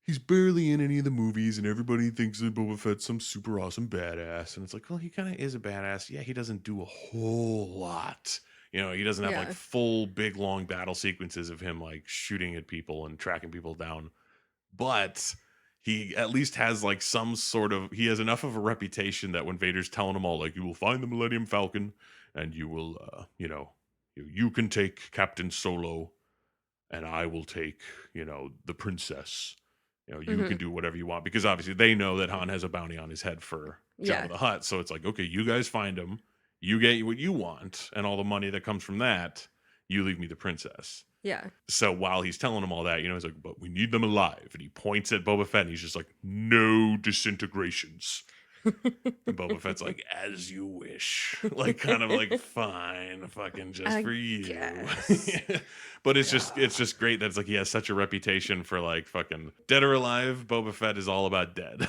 A: he's barely in any of the movies, and everybody thinks that Boba Fett's some super awesome badass. And it's like, well, he kind of is a badass. Yeah, he doesn't do a whole lot. He doesn't have like full big long battle sequences of him like shooting at people and tracking people down. But he at least has like some sort of, he has enough of a reputation that when Vader's telling him all like, you will find the Millennium Falcon and you will you can take Captain Solo and I will take, the princess. You
B: Hmm.
A: can do whatever you want, because obviously they know that Han has a bounty on his head for Jabba
B: Yeah.
A: the Hutt. So it's like, okay, you guys find him, you get what you want, and all the money that comes from that, you leave me the princess.
B: Yeah.
A: So while he's telling him all that, he's like, but we need them alive. And he points at Boba Fett and he's just like, no disintegrations. And Boba Fett's like, as you wish. Like, kind of like, fine, fucking just
B: I
A: for you.
B: guess.
A: But it's
B: God.
A: just great that it's like he has such a reputation for like fucking dead or alive. Boba Fett is all about dead.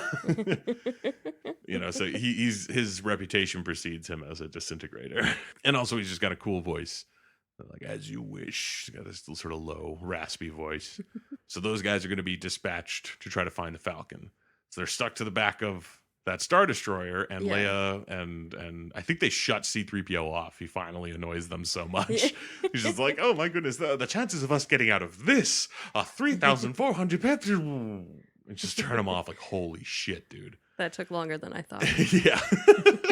A: So his reputation precedes him as a disintegrator. And also he's just got a cool voice. Like, as you wish. He's got this sort of low, raspy voice. So those guys are going to be dispatched to try to find the Falcon. So they're stuck to the back of that Star Destroyer, and
B: Yeah.
A: Leia and I think they shut C-3PO off. He finally annoys them so
B: Yeah.
A: much. He's just like, oh my goodness, the chances of us getting out of this are 3,400 peps. And just turn him off like, holy shit, dude.
B: That took longer than I thought.
A: Yeah.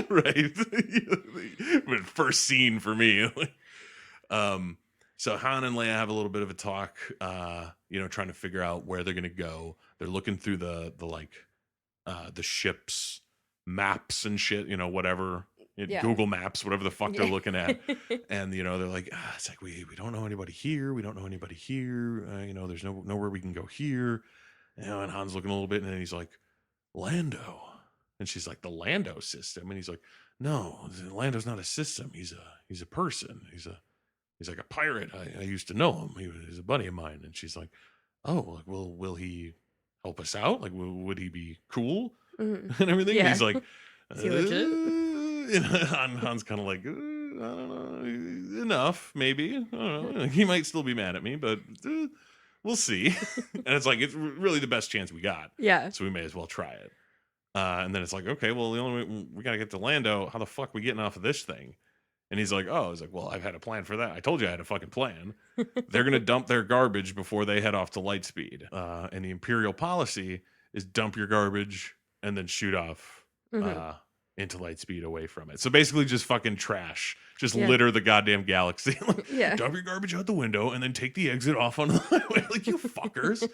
A: Right. But first scene for me. So Han and Leia have a little bit of a talk, trying to figure out where they're going to go. They're looking through the ship's maps and shit, whatever,
B: Yeah.
A: Google Maps, whatever the fuck they're
B: Yeah.
A: looking at. And, they're like, it's like, we don't know anybody here. We don't know anybody here. There's nowhere we can go here. And Han's looking a little bit and then he's like, Lando. And she's like, the Lando system. And he's like, no, Lando's not a system. He's a person. He's like a pirate. I used to know him. He's a buddy of mine. And she's like, oh, like, will he help us out? Like, would he be cool
B: Mhm.
A: and everything? And
B: Yeah.
A: he's like,
B: Is he legit?
A: Han's kind of like, I don't know, enough, maybe. I don't know. He might still be mad at me, but we'll see. And it's like, it's really the best chance we got.
B: Yeah.
A: So we may as well try it. And then it's like, okay, well, the only way we got to get to Lando, how the fuck we getting off of this thing? And he's like, well, I've had a plan for that. I told you I had a fucking plan. They're going to dump their garbage before they head off to Lightspeed. And the Imperial policy is dump your garbage and then shoot off
B: Mhm.
A: into Lightspeed away from it. So basically just fucking trash. Just
B: Yeah.
A: litter the goddamn galaxy. Like,
B: Yeah.
A: dump your garbage out the window and then take the exit off on the highway. Like, you fuckers.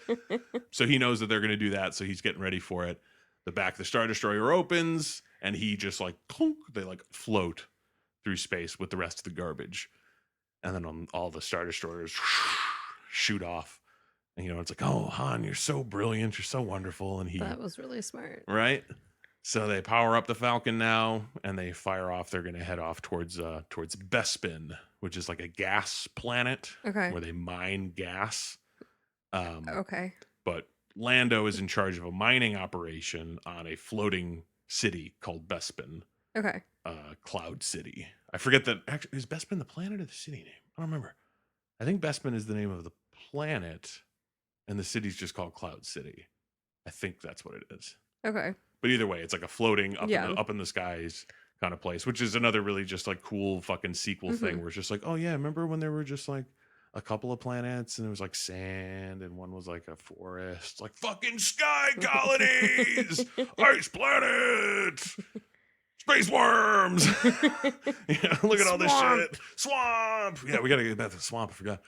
A: So he knows that they're going to do that. So he's getting ready for it. The back of the Star Destroyer opens and he just like, clunk, they like float through space with the rest of the garbage. And then on all the Star Destroyers shoot off. And it's like, oh, Han, you're so brilliant, you're so wonderful. And
B: That was really smart.
A: right? So they power up the Falcon now and they fire off. They're gonna head off towards Bespin, which is like a gas planet
B: Okay.
A: where they mine gas.
B: Okay.
A: But Lando is in charge of a mining operation on a floating city called Bespin.
B: Okay.
A: Cloud City. I forget that. Actually, is Bespin the planet or the city name? I don't remember. I think Bespin is the name of the planet, and the city's just called Cloud City. I think that's what it is.
B: Okay.
A: But either way, it's like a floating
B: Yeah.
A: up in the skies kind of place, which is another really just like cool fucking sequel thing where it's just like, oh yeah, remember when there were just like a couple of planets and there was like sand and one was like a forest, like fucking sky colonies, ice planets. Space worms. Yeah, look at all this shit. Swamp. Yeah, we gotta get back to the swamp. I forgot.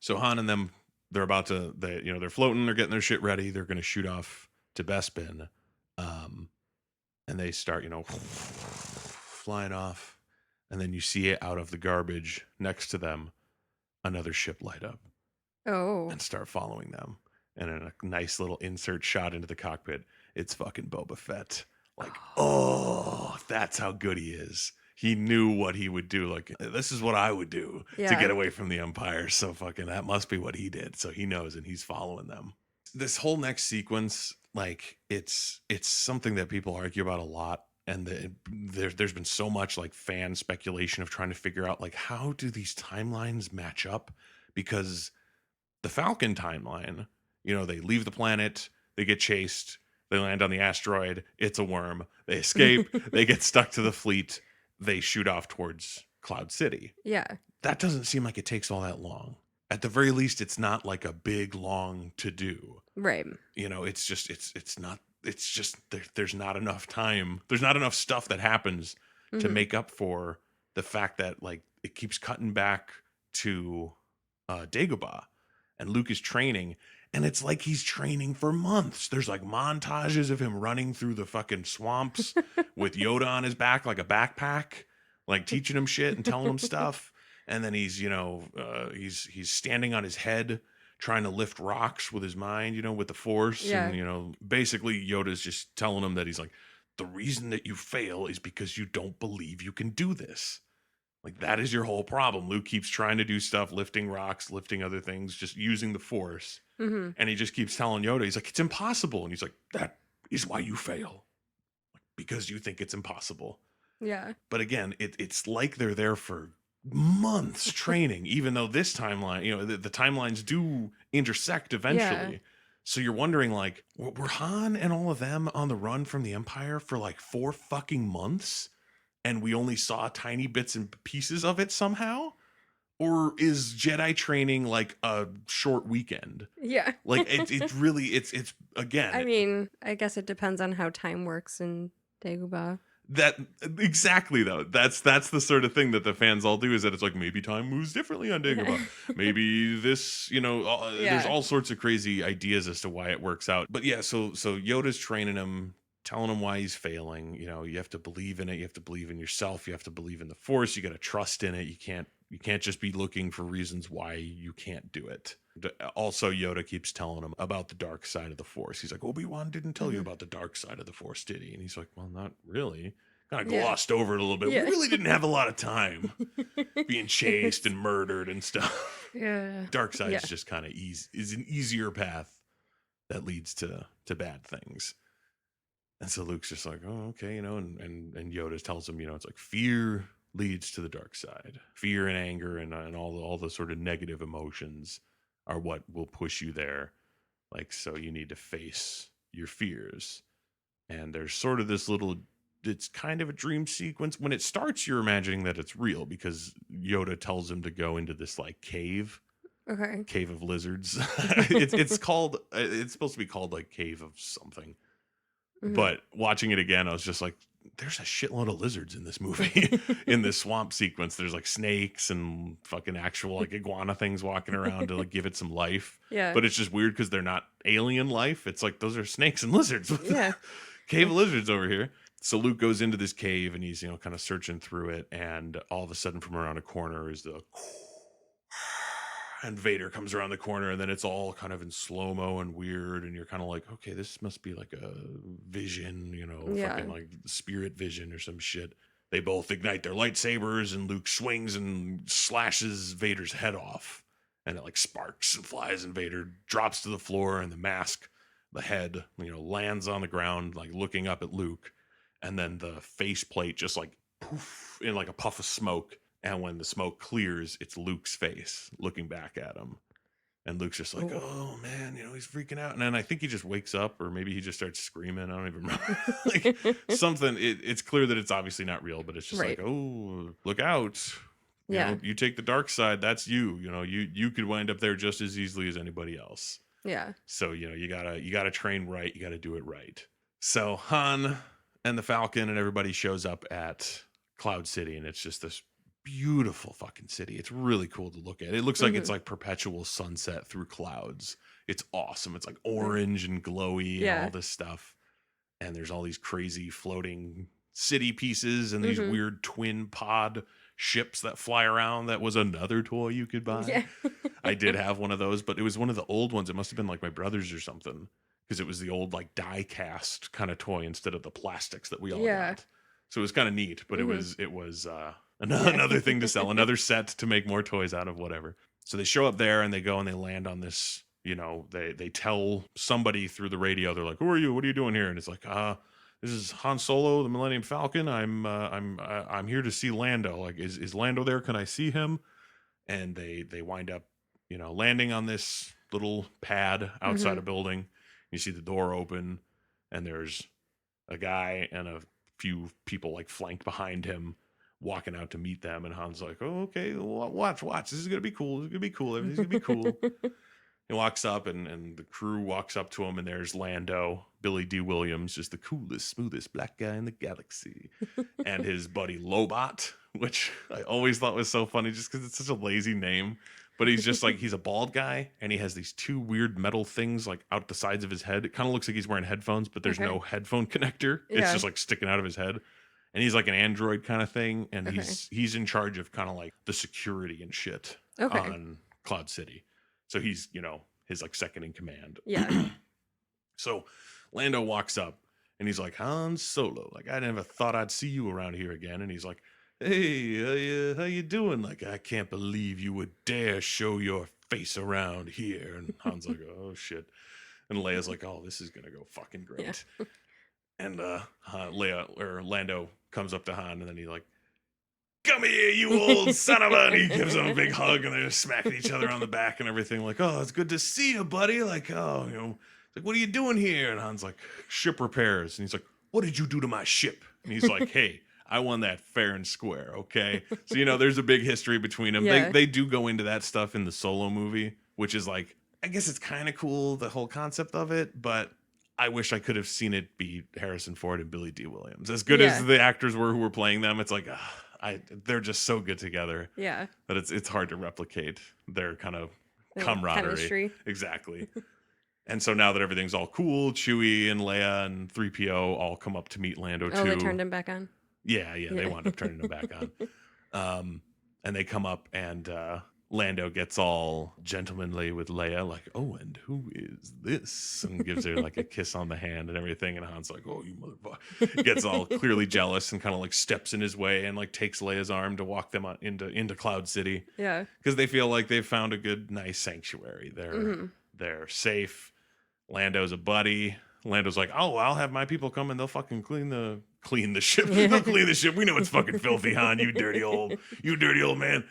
A: So Han and them, they're about to. They're floating. They're getting their shit ready. They're gonna shoot off to Bespin, and they start, flying off, and then you see it out of the garbage next to them, another ship light up
B: Oh.
A: and start following them. And in a nice little insert shot into the cockpit, it's fucking Boba Fett. Like, oh, that's how good he is. He knew what he would do. Like, this is what I would do to
B: Yeah.
A: get away from the Empire. So fucking that must be what he did. So he knows and he's following them. This whole next sequence, like, it's something that people argue about a lot. And there's been so much like fan speculation of trying to figure out like how do these timelines match up? Because the Falcon timeline, they leave the planet, they get chased, they land on the asteroid, it's a worm, they escape, they get stuck to the fleet, they shoot off towards Cloud City.
B: Yeah.
A: That doesn't seem like it takes all that long. at the very least, it's not like a big long to do.
B: Right.
A: It's just it's not it's just there's not enough time. There's not enough stuff that happens to
B: Mhm.
A: make up for the fact that like it keeps cutting back to Dagobah, and Luke is training, and it's like he's training for months. There's like montages of him running through the fucking swamps with Yoda on his back like a backpack, like teaching him shit and telling him stuff. And then he's he's standing on his head trying to lift rocks with his mind, with the Force, and
B: Yeah.
A: basically Yoda's just telling him that he's like, the reason that you fail is because you don't believe you can do this. Like, that is your whole problem. Luke keeps trying to do stuff, lifting rocks, lifting other things, just using the Force.
B: Mhm.
A: And he just keeps telling Yoda, he's like, it's impossible. And he's like, that is why you fail, because you think it's impossible.
B: Yeah.
A: But again, it's like they're there for months training, even though this timeline, the timelines do intersect
B: Yeah.
A: eventually. So you're wondering, like, were Han and all of them on the run from the Empire for like 4 fucking months? And we only saw tiny bits and pieces of it somehow? Or is Jedi training like a short weekend?
B: Yeah.
A: Like it really it's again
B: I mean, I guess it depends on how time works in Dagobah.
A: that exactly though. That's the sort of thing that the fans all do, is that it's like, maybe time moves differently on
B: Yeah.
A: Dagobah. Maybe this, there's
B: Yeah.
A: all sorts of crazy ideas as to why it works out. But yeah, so Yoda's training him, telling him why he's failing. You have to believe in it. You have to believe in yourself. You have to believe in the Force. You got to trust in it. You can't just be looking for reasons why you can't do it. Also, Yoda keeps telling him about the dark side of the Force. He's like, Obi-Wan didn't tell you
B: Mhm.
A: about the dark side of the Force, did he? And he's like, well, not really. Kind of
B: Yeah.
A: glossed over it a little bit. We
B: Yeah.
A: really didn't have a lot of time being chased
B: It's
A: and murdered and stuff.
B: yeah.
A: Dark side's
B: Yeah.
A: just kind of is an easier path that leads to bad things. And so Luke's just like, oh, okay, and Yoda tells him, it's like, fear leads to the dark side. Fear and anger and all the sort of negative emotions are what will push you there. Like, so you need to face your fears. And there's sort of this little, it's kind of a dream sequence. When it starts, you're imagining that it's real, because Yoda tells him to go into this like
B: Okay.
A: cave of lizards. It's supposed to be called like cave of something.
B: Mhm.
A: But watching it again, I was just like, there's a shitload of lizards in this movie. In this swamp sequence, there's like snakes and fucking actual like iguana things walking around to like give it some life.
B: Yeah.
A: But it's just weird because they're not alien life. It's like, those are snakes and lizards.
B: Yeah.
A: Cave of lizards over here. So Luke goes into this cave and he's, kind of searching through it. And all of a sudden, from around a corner is the and Vader comes around the corner, and then it's all kind of in slow-mo and weird, and you're kind of like, okay, this must be like a vision,
B: Yeah.
A: fucking like spirit vision or some shit. They both ignite their lightsabers, and Luke swings and slashes Vader's head off, and it like sparks and flies, and Vader drops to the floor, and the mask, the head, lands on the ground, like looking up at Luke, and then the faceplate just like poof in like a puff of smoke. And when the smoke clears, it's Luke's face looking back at him. And Luke's just like,
B: Oh.
A: oh man, he's freaking out. And then I think he just wakes up, or maybe he just starts screaming. I don't even remember. Like something, it's clear that it's obviously not real, but it's just
B: Right.
A: like, oh, look out.
B: Yeah.
A: You take the dark side, that's you. You could wind up there just as easily as anybody else.
B: Yeah.
A: So, you gotta train right, you gotta do it right. So Han and the Falcon and everybody shows up at Cloud City, and it's just this beautiful fucking city. It's really cool to look at. It looks like it's
B: Mhm.
A: like perpetual sunset through clouds. It's awesome. It's like orange and glowy and all
B: Yeah.
A: this stuff. And there's all these crazy floating city pieces and these
B: Mhm.
A: weird twin pod ships that fly around. That was another toy you could buy.
B: Yeah.
A: I did have one of those, but it was one of the old ones. It must have been like my brother's or something, because it was the old like die cast kind of toy instead of the plastics that we all
B: Yeah.
A: got. So it was kind of neat, but
B: Mhm.
A: it was
B: Yeah.
A: another thing to sell, another set to make more toys out of, whatever. So they show up there and they go and they land on this, they tell somebody through the radio, they're like, who are you? What are you doing here? And it's like, this is Han Solo, the Millennium Falcon. I'm here to see Lando. Like, is Lando there? Can I see him? And they wind up, landing on this little pad outside a
B: Mhm.
A: building. You see the door open, and there's a guy and a few people like flanked behind him walking out to meet them, and Han's like, "Oh, okay, watch. This is gonna be cool. This is gonna be cool. Everything's gonna be cool." He walks up, and the crew walks up to him, and there's Lando, Billy D. Williams, just the coolest, smoothest black guy in the galaxy, and his buddy Lobot, which I always thought was so funny just because it's such a lazy name. But he's just like, he's a bald guy, and he has these two weird metal things like out the sides of his head. It kind of looks like he's wearing headphones, but there's
B: Okay.
A: no headphone connector. It's
B: Yeah.
A: just like sticking out of his head. And he's like an android kind of thing, and
B: Okay.
A: he's in charge of kind of like the security and shit
B: Okay.
A: on Cloud City. So he's, his like second in command.
B: Yeah.
A: So Lando walks up and he's like, Han Solo, like, I never thought I'd see you around here again. And he's like, hey, how you doing? Like, I can't believe you would dare show your face around here. And Han's like, oh shit. And Leia's like, oh, this is gonna go fucking great.
B: Yeah.
A: And Lando comes up to Han, and then he's like, come here, you old son of a... And he gives him a big hug, and they're smacking each other on the back and everything. Like, oh, it's good to see you, buddy. Like, oh, like, what are you doing here? And Han's like, ship repairs. And he's like, what did you do to my ship? And he's like, hey, I won that fair and square, okay? So, there's a big history between them.
B: Yeah.
A: They do go into that stuff in the Solo movie, which is like, I guess it's kind of cool, the whole concept of it, but I wish I could have seen it be Harrison Ford and Billy D. Williams. As good as the actors were who were playing them, it's like, they're just so good together.
B: Yeah.
A: That it's hard to replicate their kind of
B: Their
A: camaraderie.
B: chemistry.
A: Exactly. And so now that everything's all cool, Chewie and Leia and 3PO all come up to meet Lando too.
B: Oh, they turned him back on?
A: Yeah, they wound up turning him back on. And they come up, and Lando gets all gentlemanly with Leia, like, oh, and who is this? And gives her like a kiss on the hand and everything. And Han's like, oh, you motherfucker. Gets all clearly jealous and kind of like steps in his way and like takes Leia's arm to walk them into Cloud City.
B: Yeah.
A: Because they feel like they've found a good, nice sanctuary. They're safe. Lando's a buddy. Lando's like, oh, I'll have my people come and they'll fucking clean the ship. They'll clean the ship. We know it's fucking filthy, Han. You dirty old man.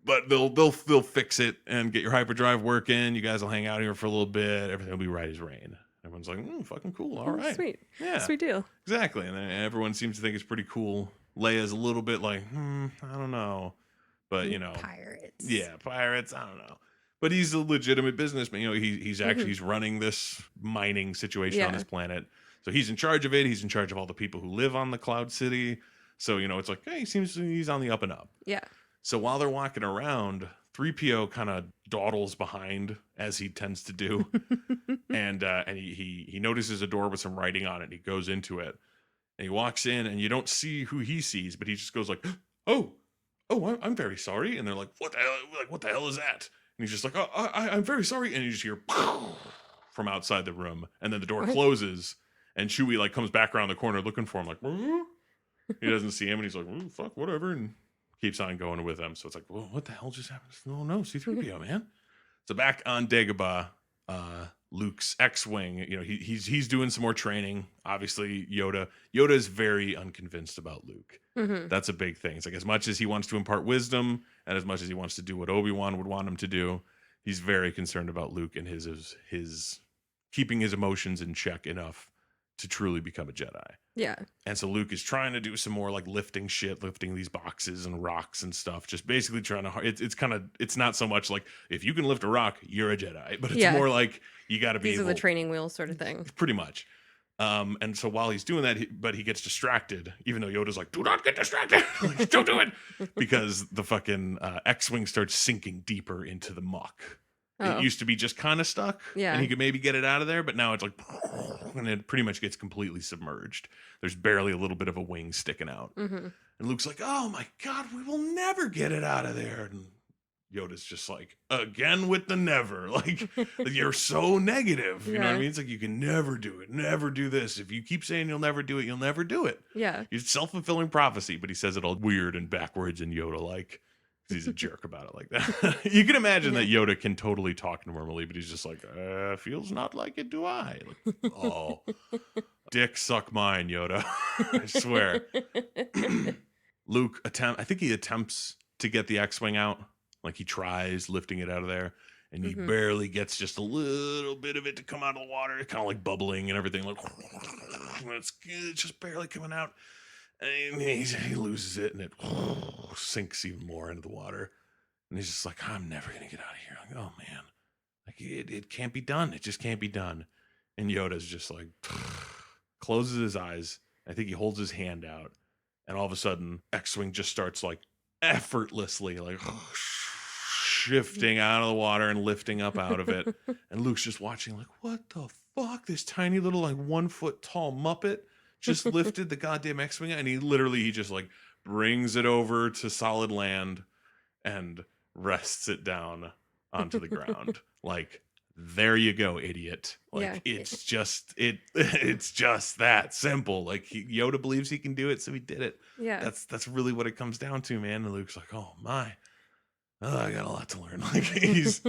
A: But they'll fix it and get your hyperdrive working. You guys will hang out here for a little bit. Everything will be right as rain. Everyone's like, fucking cool. All right.
B: Sweet.
A: Yeah.
B: Sweet deal.
A: Exactly. And then everyone seems to think it's pretty cool. Leia's a little bit like, I don't know. But,
B: Pirates.
A: Yeah, pirates. I don't know. But he's a legitimate businessman. He's actually he's running this mining situation on this planet. So he's in charge of it. He's in charge of all the people who live on the Cloud City. So, it's like, hey, he's on the up and up.
B: Yeah.
A: So while they're walking around, 3PO kind of dawdles behind, as he tends to do. and he notices a door with some writing on it. And he goes into it. And he walks in, and you don't see who he sees, but he just goes like, oh, I'm very sorry. And they're like, what the hell? Like, what the hell is that? And he's just like, oh, I'm very sorry. And you just hear from outside the room. And then the door closes. And Chewie like comes back around the corner looking for him. Like, he doesn't see him. And he's like, fuck, whatever. And keeps on going with them. So it's like, well, what the hell just happened? No, C-3PO, man. So back on Dagobah, Luke's X-Wing, he's doing some more training. Obviously, Yoda is very unconvinced about Luke. That's a big thing. It's like, as much as he wants to impart wisdom and as much as he wants to do what Obi-Wan would want him to do, he's very concerned about Luke and his keeping his emotions in check enough to truly become a Jedi.
B: Yeah.
A: And so Luke is trying to do some more like lifting these boxes and rocks and stuff, just basically trying to, it's not so much like, if you can lift a rock, you're a Jedi, but it's more like, you got to be
B: These are the training wheels sort of thing.
A: Pretty much. And so while he's doing that, he gets distracted, even though Yoda's like, do not get distracted. Like, don't do it. Because the fucking X-Wing starts sinking deeper into the muck. It used to be just kind of stuck, and he could maybe get it out of there, but now it's like, and it pretty much gets completely submerged. There's barely a little bit of a wing sticking out. And Luke's like, oh my God, we will never get it out of there. And Yoda's just like, again with the never. Like, you're so negative. You know what I mean? It's like, you can never do it. Never do this. If you keep saying you'll never do it, you'll never do it.
B: Yeah.
A: It's self-fulfilling prophecy, but he says it all weird and backwards and Yoda-like. He's a jerk about it like that. You can imagine that Yoda can totally talk normally, but he's just like, feels not like it, do I? Like, oh, dick suck mine, Yoda. I swear. Luke I think he attempts to get the X-Wing out. Like, he tries lifting it out of there, and he barely gets just a little bit of it to come out of the water. It's kind of like bubbling and everything. Like, it's just barely coming out. And he loses it, and it sinks even more into the water. And he's just like, I'm never gonna get out of here. Like, oh man, like it can't be done. It just can't be done. And Yoda's just like closes his eyes. I think he holds his hand out, and all of a sudden, X-wing just starts like effortlessly like shifting out of the water and lifting up out of it. And Luke's just watching, like, what the fuck? This tiny little like 1 foot tall Muppet just lifted the goddamn X-wing, and he just like brings it over to solid land and rests it down onto the ground. Like, there you go, idiot.
B: Yeah.
A: Like, it's just it's just that simple. Like, Yoda believes he can do it, so he did it.
B: Yeah.
A: That's really what it comes down to, man. And Luke's like, oh my, I got a lot to learn. Like, he's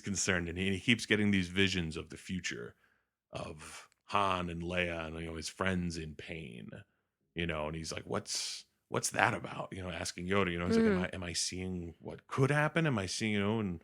A: concerned, and he keeps getting these visions of the future of Han and Leia and, you know, his friends in pain, you know. And he's like, what's that about? You know, asking Yoda, you know, he's like, am I seeing what could happen? Am I seeing, you know? And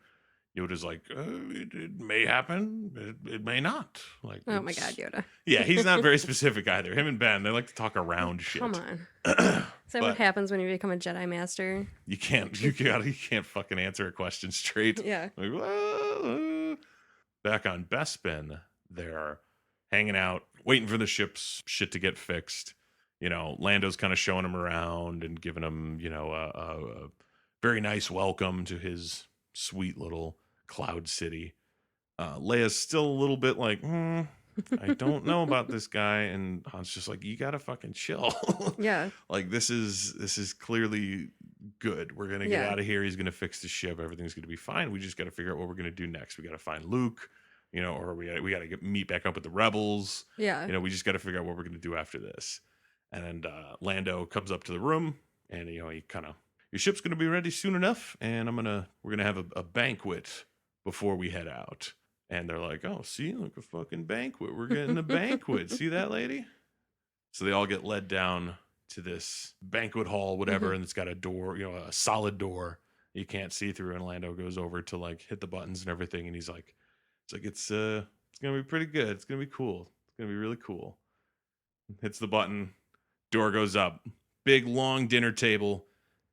A: Yoda's like, it may happen, it may not. Like,
B: Oh my God, Yoda.
A: Yeah, he's not very specific either. Him and Ben, they like to talk around shit.
B: Come on. Is that what happens when you become a Jedi Master?
A: You can't fucking answer a question straight.
B: Yeah.
A: Like, back on Bespin, they're hanging out, waiting for the ship's shit to get fixed. You know, Lando's kind of showing him around and giving him, you know, a very nice welcome to his sweet little cloud city. Leia's still a little bit like, I don't know about this guy. And Han's just like, you gotta fucking chill.
B: Yeah.
A: Like, this is clearly good. We're gonna get out of here. He's gonna fix the ship. Everything's gonna be fine. We just gotta figure out what we're gonna do next. We gotta find Luke, you know, or we gotta meet back up with the rebels.
B: Yeah.
A: You know, we just gotta figure out what we're gonna do after this. And Lando comes up to the room, and, you know, he kind of, your ship's gonna be ready soon enough, and we're gonna have a banquet before we head out. And they're like, oh, see, like a fucking banquet. We're getting a banquet. See that, lady? So they all get led down to this banquet hall, whatever, and it's got a door, you know, a solid door you can't see through. And Lando goes over to like hit the buttons and everything, and he's like, it's gonna be pretty good. It's gonna be cool. It's gonna be really cool. Hits the button, door goes up, big long dinner table,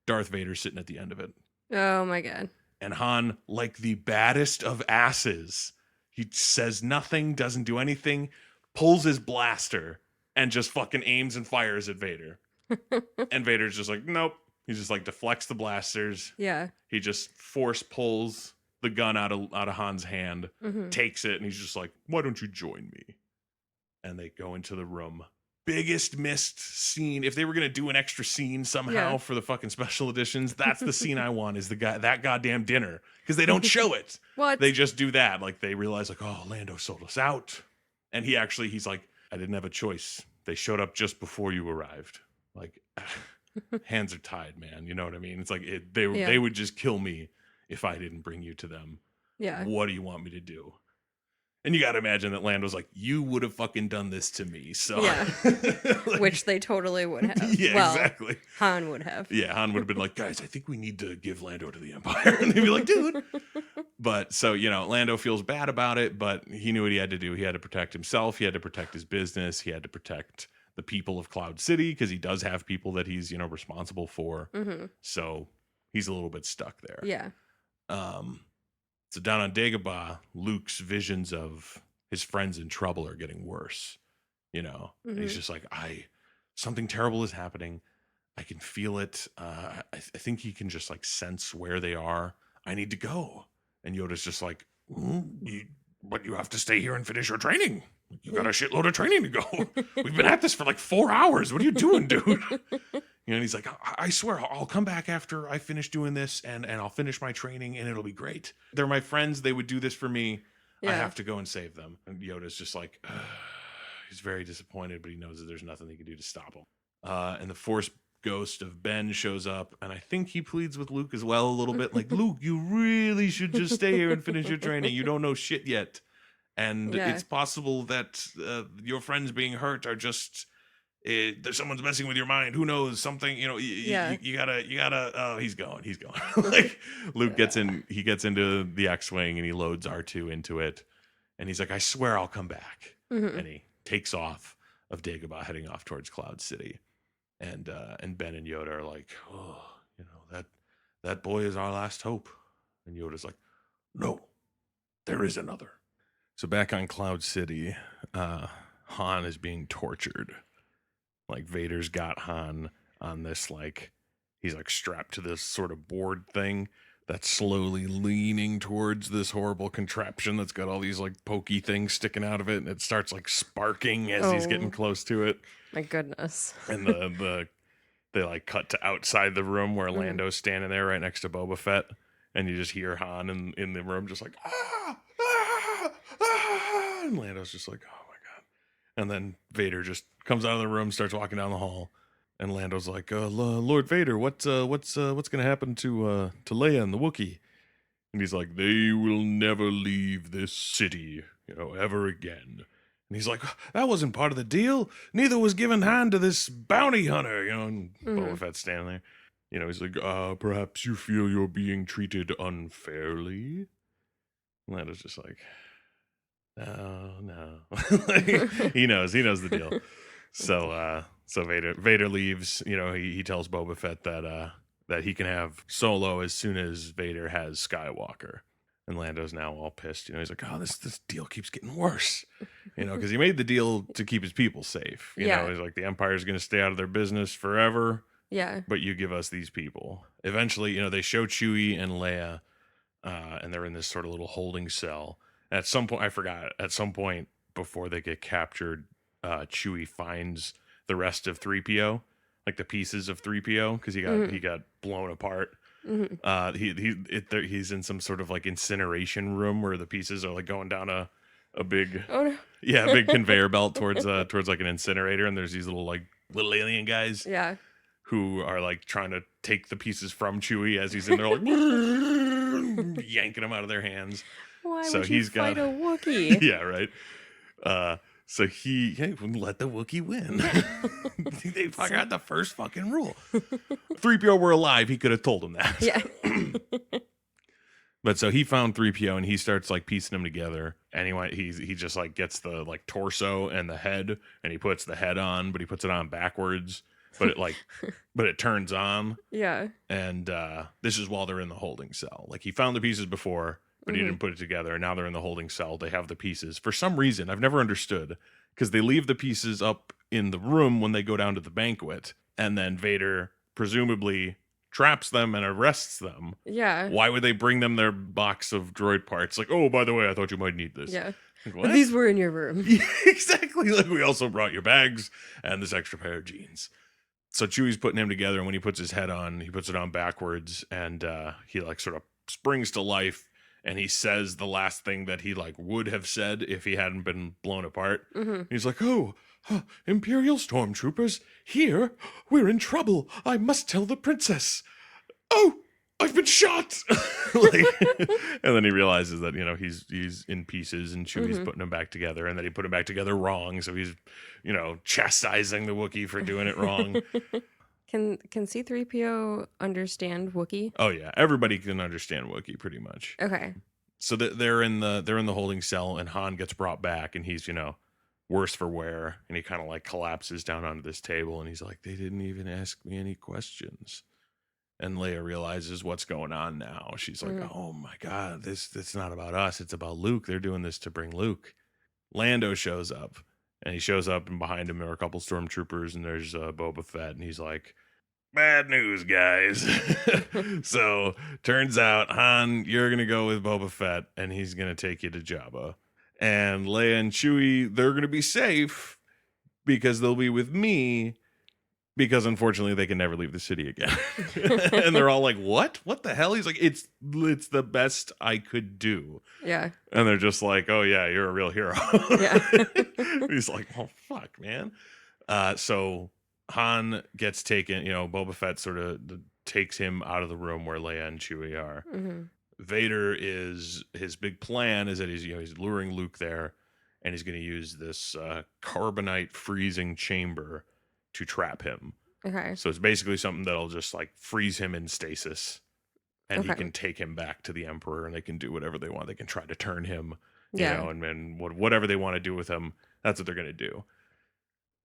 A: Darth Vader sitting at the end of it.
B: Oh my God.
A: And Han, like the baddest of asses, he says nothing, doesn't do anything, pulls his blaster, and just fucking aims and fires at Vader. And Vader's just like, nope. He just like deflects the blasters.
B: Yeah.
A: He just force pulls the gun out of Han's hand, takes it, and he's just like, why don't you join me? And they go into the room. Biggest missed scene. If they were gonna do an extra scene somehow for the fucking special editions, that's the scene I want, is that goddamn dinner, because they don't show it.
B: What?
A: They just do that. Like, they realize, like, oh, Lando sold us out, and he's like, I didn't have a choice. They showed up just before you arrived. Like, hands are tied, man. You know what I mean? It's like they would just kill me if I didn't bring you to them.
B: Yeah.
A: What do you want me to do? And you got to imagine that Lando's like, you would have fucking done this to me. So,
B: yeah.
A: Like,
B: which they totally would have.
A: Yeah,
B: well,
A: exactly.
B: Han would have.
A: Yeah, Han would have been like, guys, I think we need to give Lando to the Empire. And they'd be like, dude. But so, you know, Lando feels bad about it, but he knew what he had to do. He had to protect himself. He had to protect his business. He had to protect the people of Cloud City, because he does have people that he's, you know, responsible for. So he's a little bit stuck there.
B: Yeah.
A: So down on Dagobah, Luke's visions of his friends in trouble are getting worse, you know. And he's just like, something terrible is happening. I can feel it. I think he can just like sense where they are. I need to go. And Yoda's just like, but you have to stay here and finish your training. You got a shitload of training to go. We've been at this for like 4 hours. What are you doing, dude? You know, and he's like, I swear I'll come back after I finish doing this, and I'll finish my training, and it'll be great. They're my friends. They would do this for me. I have to go and save them. And Yoda's just like, he's very disappointed, but he knows that there's nothing he can do to stop him. And the Force ghost of Ben shows up, and I think he pleads with Luke as well a little bit. Like, Luke, you really should just stay here and finish your training. You don't know shit yet. And it's possible that your friends being hurt are just... someone's messing with your mind. Who knows? Something, you know, you gotta, oh, he's going. Like, Luke gets into the X-Wing, and he loads R2 into it. And he's like, I swear I'll come back. And he takes off of Dagobah, heading off towards Cloud City. And Ben and Yoda are like, oh, that boy is our last hope. And Yoda's like, no, there is another. So back on Cloud City, Han is being tortured. Like Vader's got Han on this, like he's like strapped to this sort of board thing that's slowly leaning towards this horrible contraption that's got all these like pokey things sticking out of it, and it starts like sparking as he's getting
B: Oh
A: close to it.
B: my goodness.
A: And they like cut to outside the room where
B: Mhm.
A: Lando's standing there right next to Boba Fett, and you just hear Han in the room just like ah, ah, and Lando's just like, oh my god. And then Vader just comes out of the room, starts walking down the hall, and Lando's like, Lord Vader, what's gonna happen to Leia and the Wookiee? And he's like, they will never leave this city, ever again. And he's like, that wasn't part of the deal. Neither was given hand to this bounty hunter, and Boba
B: Mhm.
A: Fett's standing there. He's like, perhaps you feel you're being treated unfairly. And Lando's just like, no. Like, he knows the deal. So Vader leaves. He tells Boba Fett that he can have Solo as soon as Vader has Skywalker. And Lando's now all pissed. He's like, oh, this deal keeps getting worse. Because he made the deal to keep his people safe.
B: Yeah.
A: He's like, the Empire's going to stay out of their business forever,
B: Yeah.
A: but you give us these people. Eventually, they show Chewie and Leia, and they're in this sort of little holding cell. At some point, I forgot. At some point before they get captured, Chewie finds the rest of 3PO, like the pieces of 3PO, because he
B: Mhm.
A: got blown apart.
B: Mhm.
A: He's in some sort of like incineration room where the pieces are like going down a big
B: Oh no.
A: a big conveyor belt towards like an incinerator, and there's these little alien guys
B: Yeah.
A: who are like trying to take the pieces from Chewie as he's in there, like yanking them out of their hands.
B: Why
A: So
B: would you
A: he's got
B: fight a Wookiee?
A: yeah, right. So hey, let the Wookiee win.
B: Yeah.
A: They forgot the first fucking rule. 3PO were alive, he could have told him that.
B: Yeah.
A: But so he found 3PO and he starts like piecing them together. And he just like gets the like torso and the head, and he puts the head on, but he puts it on backwards. But it turns on.
B: Yeah.
A: And this is while they're in the holding cell. Like he found the pieces before, but he
B: Mhm.
A: didn't put it together. And now they're in the holding cell. They have the pieces. For some reason, I've never understood, because they leave the pieces up in the room when they go down to the banquet. And then Vader presumably traps them and arrests them.
B: Yeah.
A: Why would they bring them their box of droid parts? Like, oh, by the way, I thought you might need this.
B: Yeah.
A: Like,
B: But
A: what?
B: these were in your room.
A: Yeah, exactly. Like, we also brought your bags and this extra pair of jeans. So Chewie's putting him together, and when he puts his head on, he puts it on backwards, and he like sort of springs to life, and he says the last thing that he like would have said if he hadn't been blown apart.
B: Hmm.
A: He's like, oh, Imperial stormtroopers, here, we're in trouble. I must tell the princess. Oh, I've been shot. Like, and then he realizes that he's in pieces, and Chewie's
B: Mhm.
A: putting him back together, and then he put him back together wrong, so he's chastising the Wookiee for doing it wrong.
B: Can C-3PO understand Wookiee?
A: Oh yeah, everybody can understand Wookiee pretty much.
B: Okay.
A: So they're in the holding cell, and Han gets brought back, and he's worse for wear, and he kind of like collapses down onto this table, and he's like, they didn't even ask me any questions. And Leia realizes what's going on now. She's like,
B: Mhm.
A: oh my god, it's not about us, it's about Luke. They're doing this to bring Luke. Lando shows up, and he shows up, and behind him there are a couple stormtroopers, and there's Boba Fett, and he's like, bad news, guys. So turns out, Han, you're gonna go with Boba Fett, and he's gonna take you to Jabba. And Leia and Chewie, they're gonna be safe because they'll be with me, because unfortunately they can never leave the city again. And they're all like, what the hell? He's like, it's the best I could do.
B: Yeah.
A: And they're just like, oh yeah, you're a real hero.
B: Yeah.
A: He's like, oh fuck, man. So Han gets taken, Boba Fett sort of takes him out of the room where Leia and Chewie are.
B: Hmm.
A: Vader his big plan is that he's luring Luke there, and he's going to use this carbonite freezing chamber to trap him.
B: Okay.
A: So it's basically something that'll just like freeze him in stasis, and he
B: Okay.
A: can take him back to the Emperor, and they can do whatever they want. They can try to turn him,
B: Yeah.
A: and whatever they want to do with him, that's what they're going to do.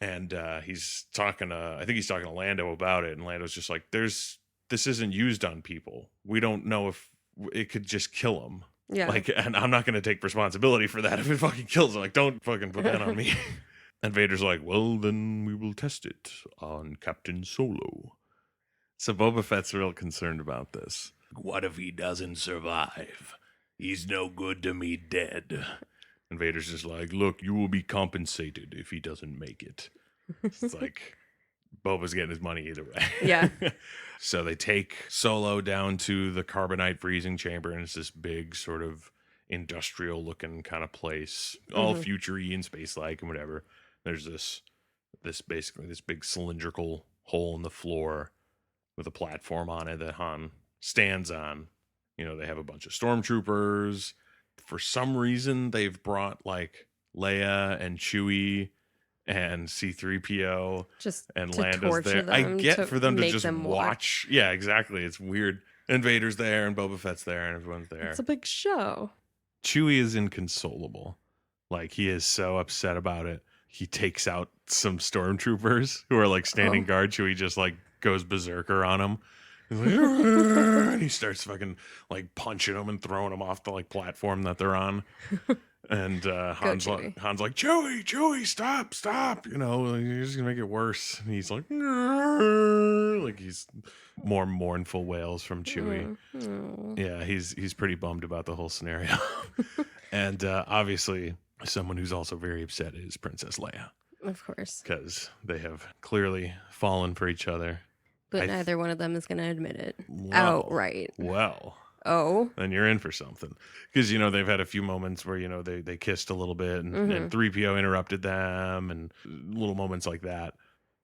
A: and he's talking to, I think he's talking to Lando about it, and Lando's just like, this isn't used on people. We don't know if it could just kill them.
B: Yeah.
A: Like, and I'm not going to take responsibility for that if it fucking kills them. Like, don't fucking put that on me. And Vader's like, well, then we will test it on Captain Solo. So Boba Fett's real concerned about this. What if he doesn't survive? He's no good to me dead. And Vader's just like, look, you will be compensated if he doesn't make it. It's like, Boba's getting his money either way.
B: Yeah.
A: So they take Solo down to the carbonite freezing chamber, and it's this big sort of industrial looking kind of place, all future-y and space-like and whatever. There's this basically this big cylindrical hole in the floor with a platform on it that Han stands on. You know, they have a bunch of stormtroopers. For some reason, they've brought like Leia and Chewie and C-3PO
B: Just
A: and
B: to
A: Lando's
B: torture
A: there. I
B: them,
A: get
B: to
A: for them to
B: make
A: just
B: them
A: watch. Yeah, exactly. It's weird. And Vader's there, and Boba Fett's there, and everyone's there.
B: It's a big show.
A: Chewie is inconsolable. Like, he is so upset about it. He takes out some stormtroopers who are like standing guard. Chewie just like goes berserker on him. He's like, and he starts fucking like punching them and throwing them off the like platform that they're on. And Han's like, Chewie, stop. You know, you're just gonna make it worse. And he's like, like he's more mournful wails from Chewie. Yeah, he's pretty bummed about the whole scenario. And obviously, someone who's also very upset is Princess Leia.
B: Of course.
A: Because they have clearly fallen for each other.
B: But neither one of them is going to admit it outright.
A: Well.
B: Oh.
A: Then you're in for something. Because, you know, they've had a few moments where, you know, they kissed a little bit and 3PO interrupted them and little moments like that.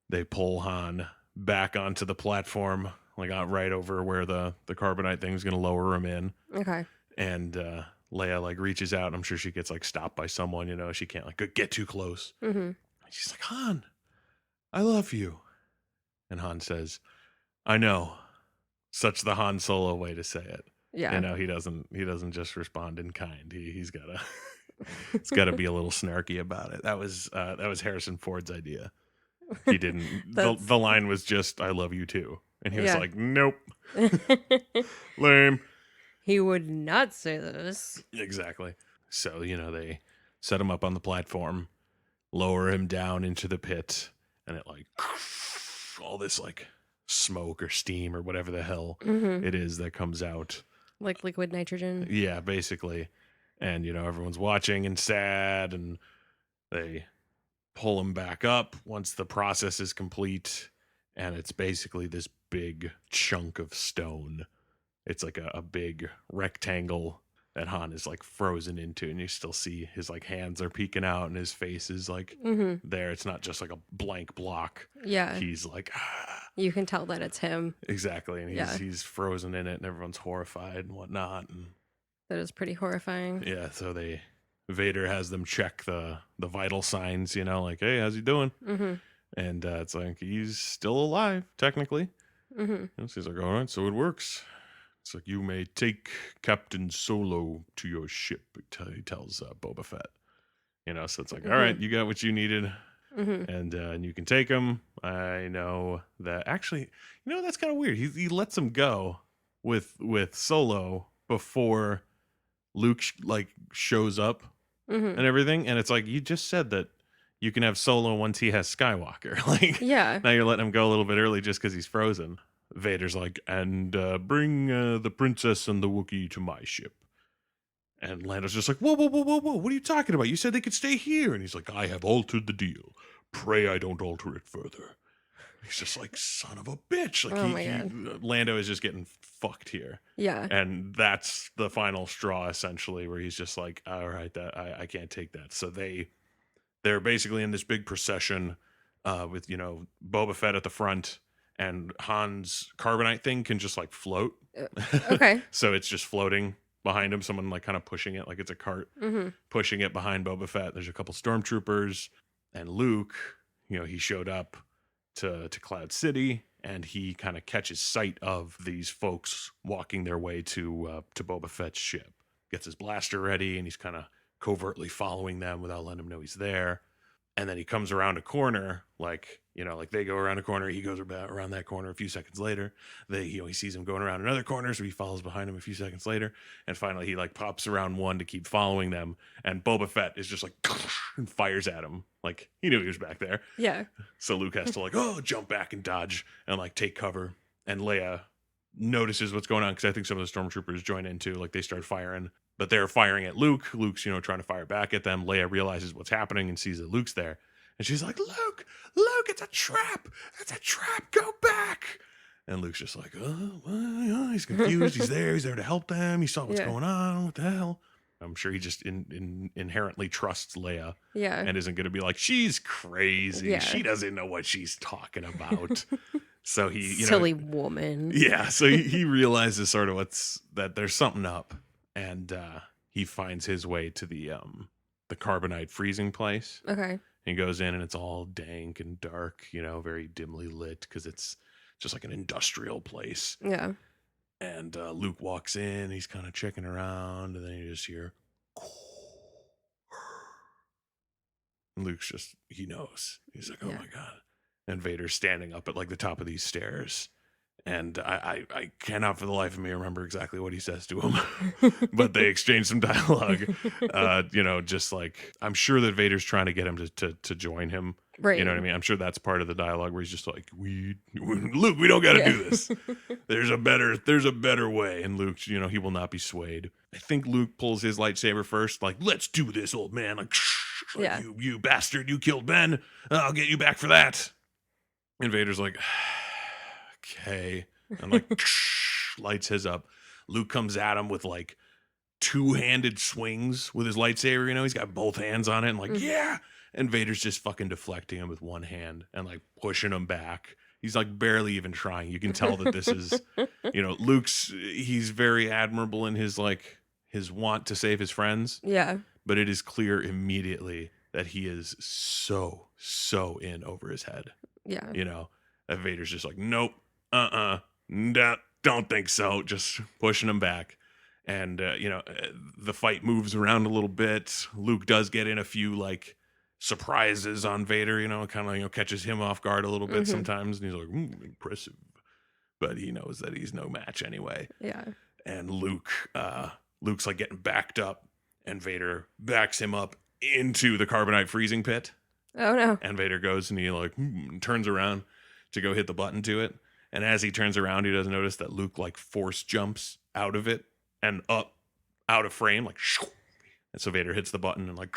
A: They pull Han back onto the platform, like out right over where the carbonite thing's going to lower him in.
B: Okay.
A: And Leia like reaches out. And I'm sure she gets like stopped by someone, you know, she can't like get too close. She's like, Han, I love you. And Han says, I know. Such the Han Solo way to say it.
B: Yeah.
A: You know, he doesn't just respond in kind. He's gotta it's gotta be a little snarky about it. That was Harrison Ford's idea. He didn't the line was just I love you too. And he was like, nope. Lame.
B: He would not say this.
A: Exactly. So, you know, they set him up on the platform, lower him down into the pit, and it like all this like smoke or steam or whatever the hell it is that comes out.
B: Like liquid nitrogen.
A: Yeah, basically. And, you know, everyone's watching and sad, and they pull him back up once the process is complete. And it's basically this big chunk of stone. It's like a big rectangle that Han is like frozen into, and you still see his like hands are peeking out and his face is like there. It's not just like a blank block.
B: Yeah.
A: He's like,
B: You can tell that it's him.
A: Exactly. And he's frozen in it, and everyone's horrified and whatnot. And
B: that is pretty horrifying.
A: yeah, so Vader has them check the vital signs, you know, like, hey, how's he doing? And it's like, he's still alive, technically. And so he's like, all right, so it works. It's like, you may take Captain Solo to your ship, he tells Boba Fett. You know, so it's like, all right, you got what you needed. And you can take him. I know that actually, you know, that's kind of weird. He lets him go with Solo before Luke shows up and everything. And it's like, you just said that you can have Solo once he has Skywalker. Like,
B: yeah.
A: Now you're letting him go a little bit early just because he's frozen. Vader's like, and bring the princess and the Wookiee to my ship. And Lando's just like, whoa, what are you talking about? You said they could stay here. And he's like, I have altered the deal. Pray I don't alter it further. He's just like, son of a bitch. Like, Lando is just getting fucked here.
B: Yeah.
A: And that's the final straw, essentially, where he's just like, all right, I can't take that. So they're basically in this big procession with, you know, Boba Fett at the front, and Han's carbonite thing can just like float.
B: Okay.
A: So it's just floating behind him, someone like kind of pushing it like it's a cart, pushing it behind Boba Fett. There's a couple stormtroopers, and Luke, you know, he showed up to Cloud City, and he kind of catches sight of these folks walking their way to Boba Fett's ship. Gets his blaster ready, and he's kind of covertly following them without letting them know he's there. And then he comes around a corner, like, like they go around a corner, he goes around that corner a few seconds later. He sees him going around another corner, so he follows behind him a few seconds later. And finally, he like pops around one to keep following them. And Boba Fett is just like, and fires at him. Like, he knew he was back there.
B: Yeah.
A: So Luke has to like, jump back and dodge and like take cover. And Leia notices what's going on because I think some of the stormtroopers join in too. Like they start firing, but they're firing at Luke. Luke's, trying to fire back at them. Leia realizes what's happening and sees that Luke's there. And she's like, Luke, it's a trap. It's a trap. Go back. And Luke's just like, he's confused. He's there to help them. He saw what's going on. What the hell? I'm sure he just inherently trusts Leia.
B: Yeah.
A: And isn't going to be like, she's crazy.
B: Yeah.
A: She doesn't know what she's talking about. So he,
B: silly woman.
A: Yeah. So he realizes sort of that there's something up, and he finds his way to the carbonite freezing place.
B: Okay.
A: He goes in and it's all dank and dark, very dimly lit because it's just like an industrial place.
B: Yeah.
A: And Luke walks in, he's kind of checking around, and then you just hear, and Luke's just, he knows. He's like, oh my God. And Vader's standing up at like the top of these stairs. And I cannot for the life of me remember exactly what he says to him, but they exchange some dialogue. Just like, I'm sure that Vader's trying to get him to join him.
B: Right.
A: You know what I mean? I'm sure that's part of the dialogue where he's just like, Luke, we don't got to do this. There's a better way. And Luke, he will not be swayed. I think Luke pulls his lightsaber first. Like, let's do this, old man. Like you bastard, you killed Ben. I'll get you back for that. And Vader's like, okay, and like lights his up. Luke comes at him with like two-handed swings with his lightsaber. He's got both hands on it, and like yeah. And Vader's just fucking deflecting him with one hand and like pushing him back. He's like barely even trying. You can tell that this is, he's very admirable in his want to save his friends.
B: Yeah.
A: But it is clear immediately that he is so in over his head.
B: Yeah.
A: That Vader's just like, nope. Don't think so. Just pushing him back. And, the fight moves around a little bit. Luke does get in a few, like, surprises on Vader, kind of, catches him off guard a little bit sometimes. And he's like, impressive. But he knows that he's no match anyway.
B: Yeah.
A: And Luke's, like, getting backed up. And Vader backs him up into the carbonite freezing pit.
B: Oh, no.
A: And Vader goes and he, like, turns around to go hit the button to it. And as he turns around, he does notice that Luke like force jumps out of it and up out of frame, like, and so Vader hits the button and like,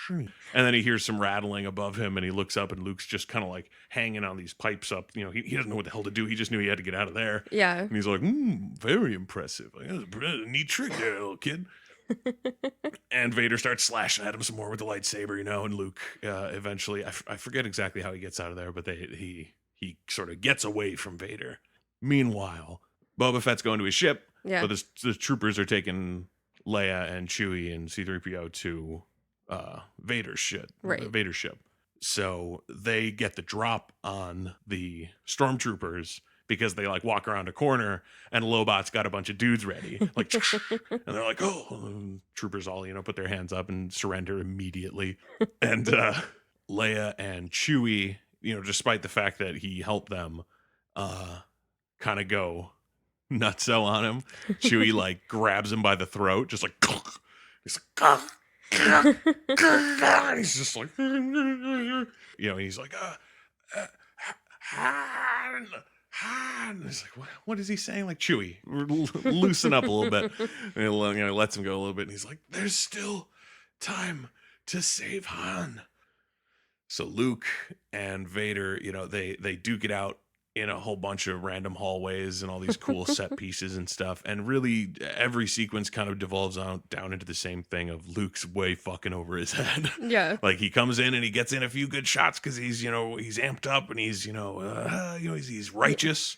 A: and then he hears some rattling above him and he looks up and Luke's just kind of like hanging on these pipes up. He doesn't know what the hell to do. He just knew he had to get out of there.
B: Yeah.
A: And he's like, very impressive. Like, that's a neat trick there, little kid. And Vader starts slashing at him some more with the lightsaber, and Luke eventually, I forget exactly how he gets out of there, but he sort of gets away from Vader. Meanwhile, Boba Fett's going to his ship, but the troopers are taking Leia and Chewie and C-3PO to Vader's ship.
B: Right.
A: Vader's ship. So they get the drop on the stormtroopers because they like walk around a corner and Lobot's got a bunch of dudes ready. Like, and they're like, and troopers all, put their hands up and surrender immediately. And Leia and Chewie, despite the fact that he helped them, kind of go nutso on him. Chewie like grabs him by the throat, just like, he's like, he's just like, he's like, and he's like, what is he saying? Like, Chewie, loosen up a little bit. And he lets him go a little bit. And he's like, there's still time to save Han. So Luke and Vader, they duke it out in a whole bunch of random hallways and all these cool set pieces and stuff. And really every sequence kind of devolves down into the same thing of Luke's way fucking over his head.
B: Yeah.
A: Like he comes in and he gets in a few good shots because he's, he's amped up and he's, he's righteous,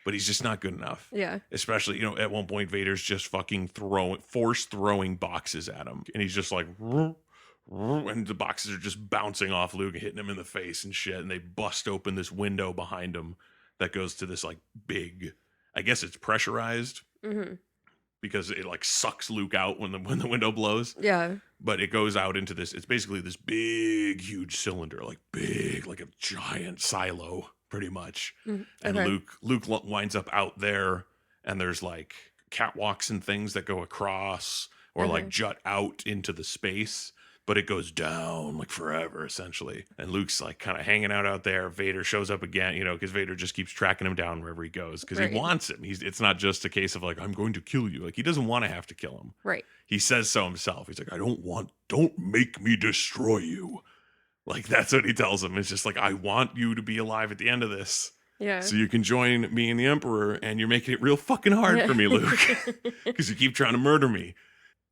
A: but he's just not good enough.
B: Yeah.
A: Especially, at one point Vader's just fucking throwing boxes at him. And he's just like, and the boxes are just bouncing off Luke and hitting him in the face and shit. And they bust open this window behind him that goes to this like big, I guess it's pressurized because it like sucks Luke out when the window blows.
B: Yeah.
A: But it goes out into this. It's basically this big, huge cylinder, like big, like a giant silo, pretty much. And
B: Okay.
A: Luke winds up out there, and there's like catwalks and things that go across or like
B: Okay.
A: jut out into the space, but it goes down like forever essentially. And Luke's like kind of hanging out there. Vader shows up again, you know, because Vader just keeps tracking him down wherever he goes because he
B: Right.
A: wants him. It's not just a case of like, I'm going to kill you. Like, he doesn't want to have to kill him.
B: Right.
A: He says so himself. He's like, don't make me destroy you. Like, that's what he tells him. It's just like, I want you to be alive at the end of this.
B: Yeah.
A: So you can join me and the Emperor, and you're making it real fucking hard for me, Luke, because you keep trying to murder me.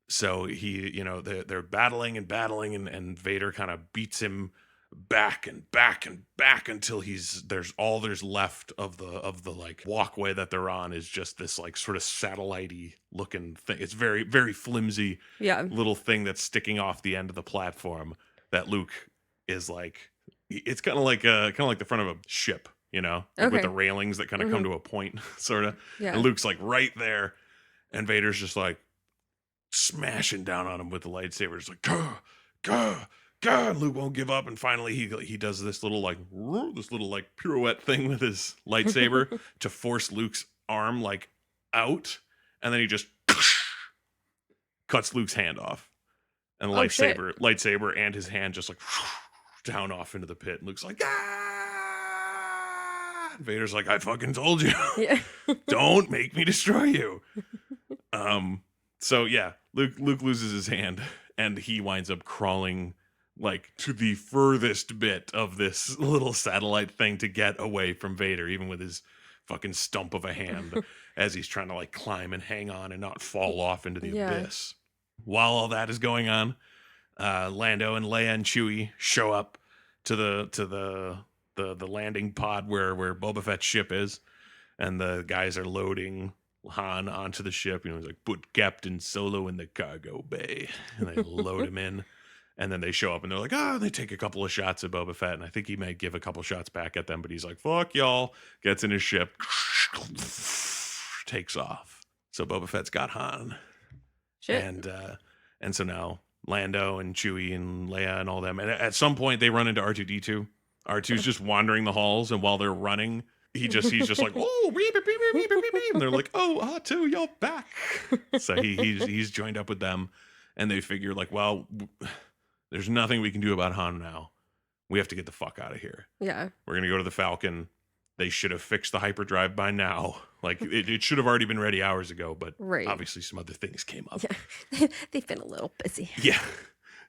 A: So he, you know, they're battling, and Vader kind of beats him back and back and back until there's left of the like walkway that they're on is just this like sort of satellite-y looking thing. It's very, very flimsy
B: Yeah.
A: little thing that's sticking off the end of the platform that Luke is like, it's kind of like the front of a ship, you know, like with
B: Okay.
A: the railings that kind of come to a point, sort of.
B: Yeah.
A: And Luke's like right there, and Vader's just like smashing down on him with the lightsaber. It's like, gah, gah, gah. And Luke won't give up, and finally he does this little like pirouette thing with his lightsaber to force Luke's arm like out, and then he just cuts Luke's hand off, and the
B: Oh, shit.
A: lightsaber and his hand just like down off into the pit. And Luke's like, ah! And Vader's like, I fucking told you.
B: Yeah.
A: Don't make me destroy you. So yeah, Luke loses his hand, and he winds up crawling like to the furthest bit of this little satellite thing to get away from Vader, even with his fucking stump of a hand, as he's trying to like climb and hang on and not fall off into the
B: Yeah.
A: abyss. While all that is going on, Lando and Leia and Chewie show up to the landing pod where Boba Fett's ship is, and the guys are loading Han onto the ship. You know, he's like, put Captain Solo in the cargo bay, and they load him in. And then they show up and they're like, they take a couple of shots at Boba Fett, and I think he may give a couple shots back at them, but he's like, fuck y'all, gets in his ship, takes off. So Boba Fett's got Han.
B: Shit.
A: And so now Lando and Chewie and Leia and all them, and at some point they run into R2D2. R2's just wandering the halls, and while they're running, he's just like, oh, beep, beep, beep, beep, beep, beep. And they're like, oh, R2, you're back. So he's joined up with them, and they figure like, well, there's nothing we can do about Han now. We have to get the fuck out of here.
B: Yeah.
A: We're going to go to the Falcon. They should have fixed the hyperdrive by now. Like, it should have already been ready hours ago, but
B: Right.
A: obviously some other things came up.
B: Yeah. They've been a little busy.
A: Yeah.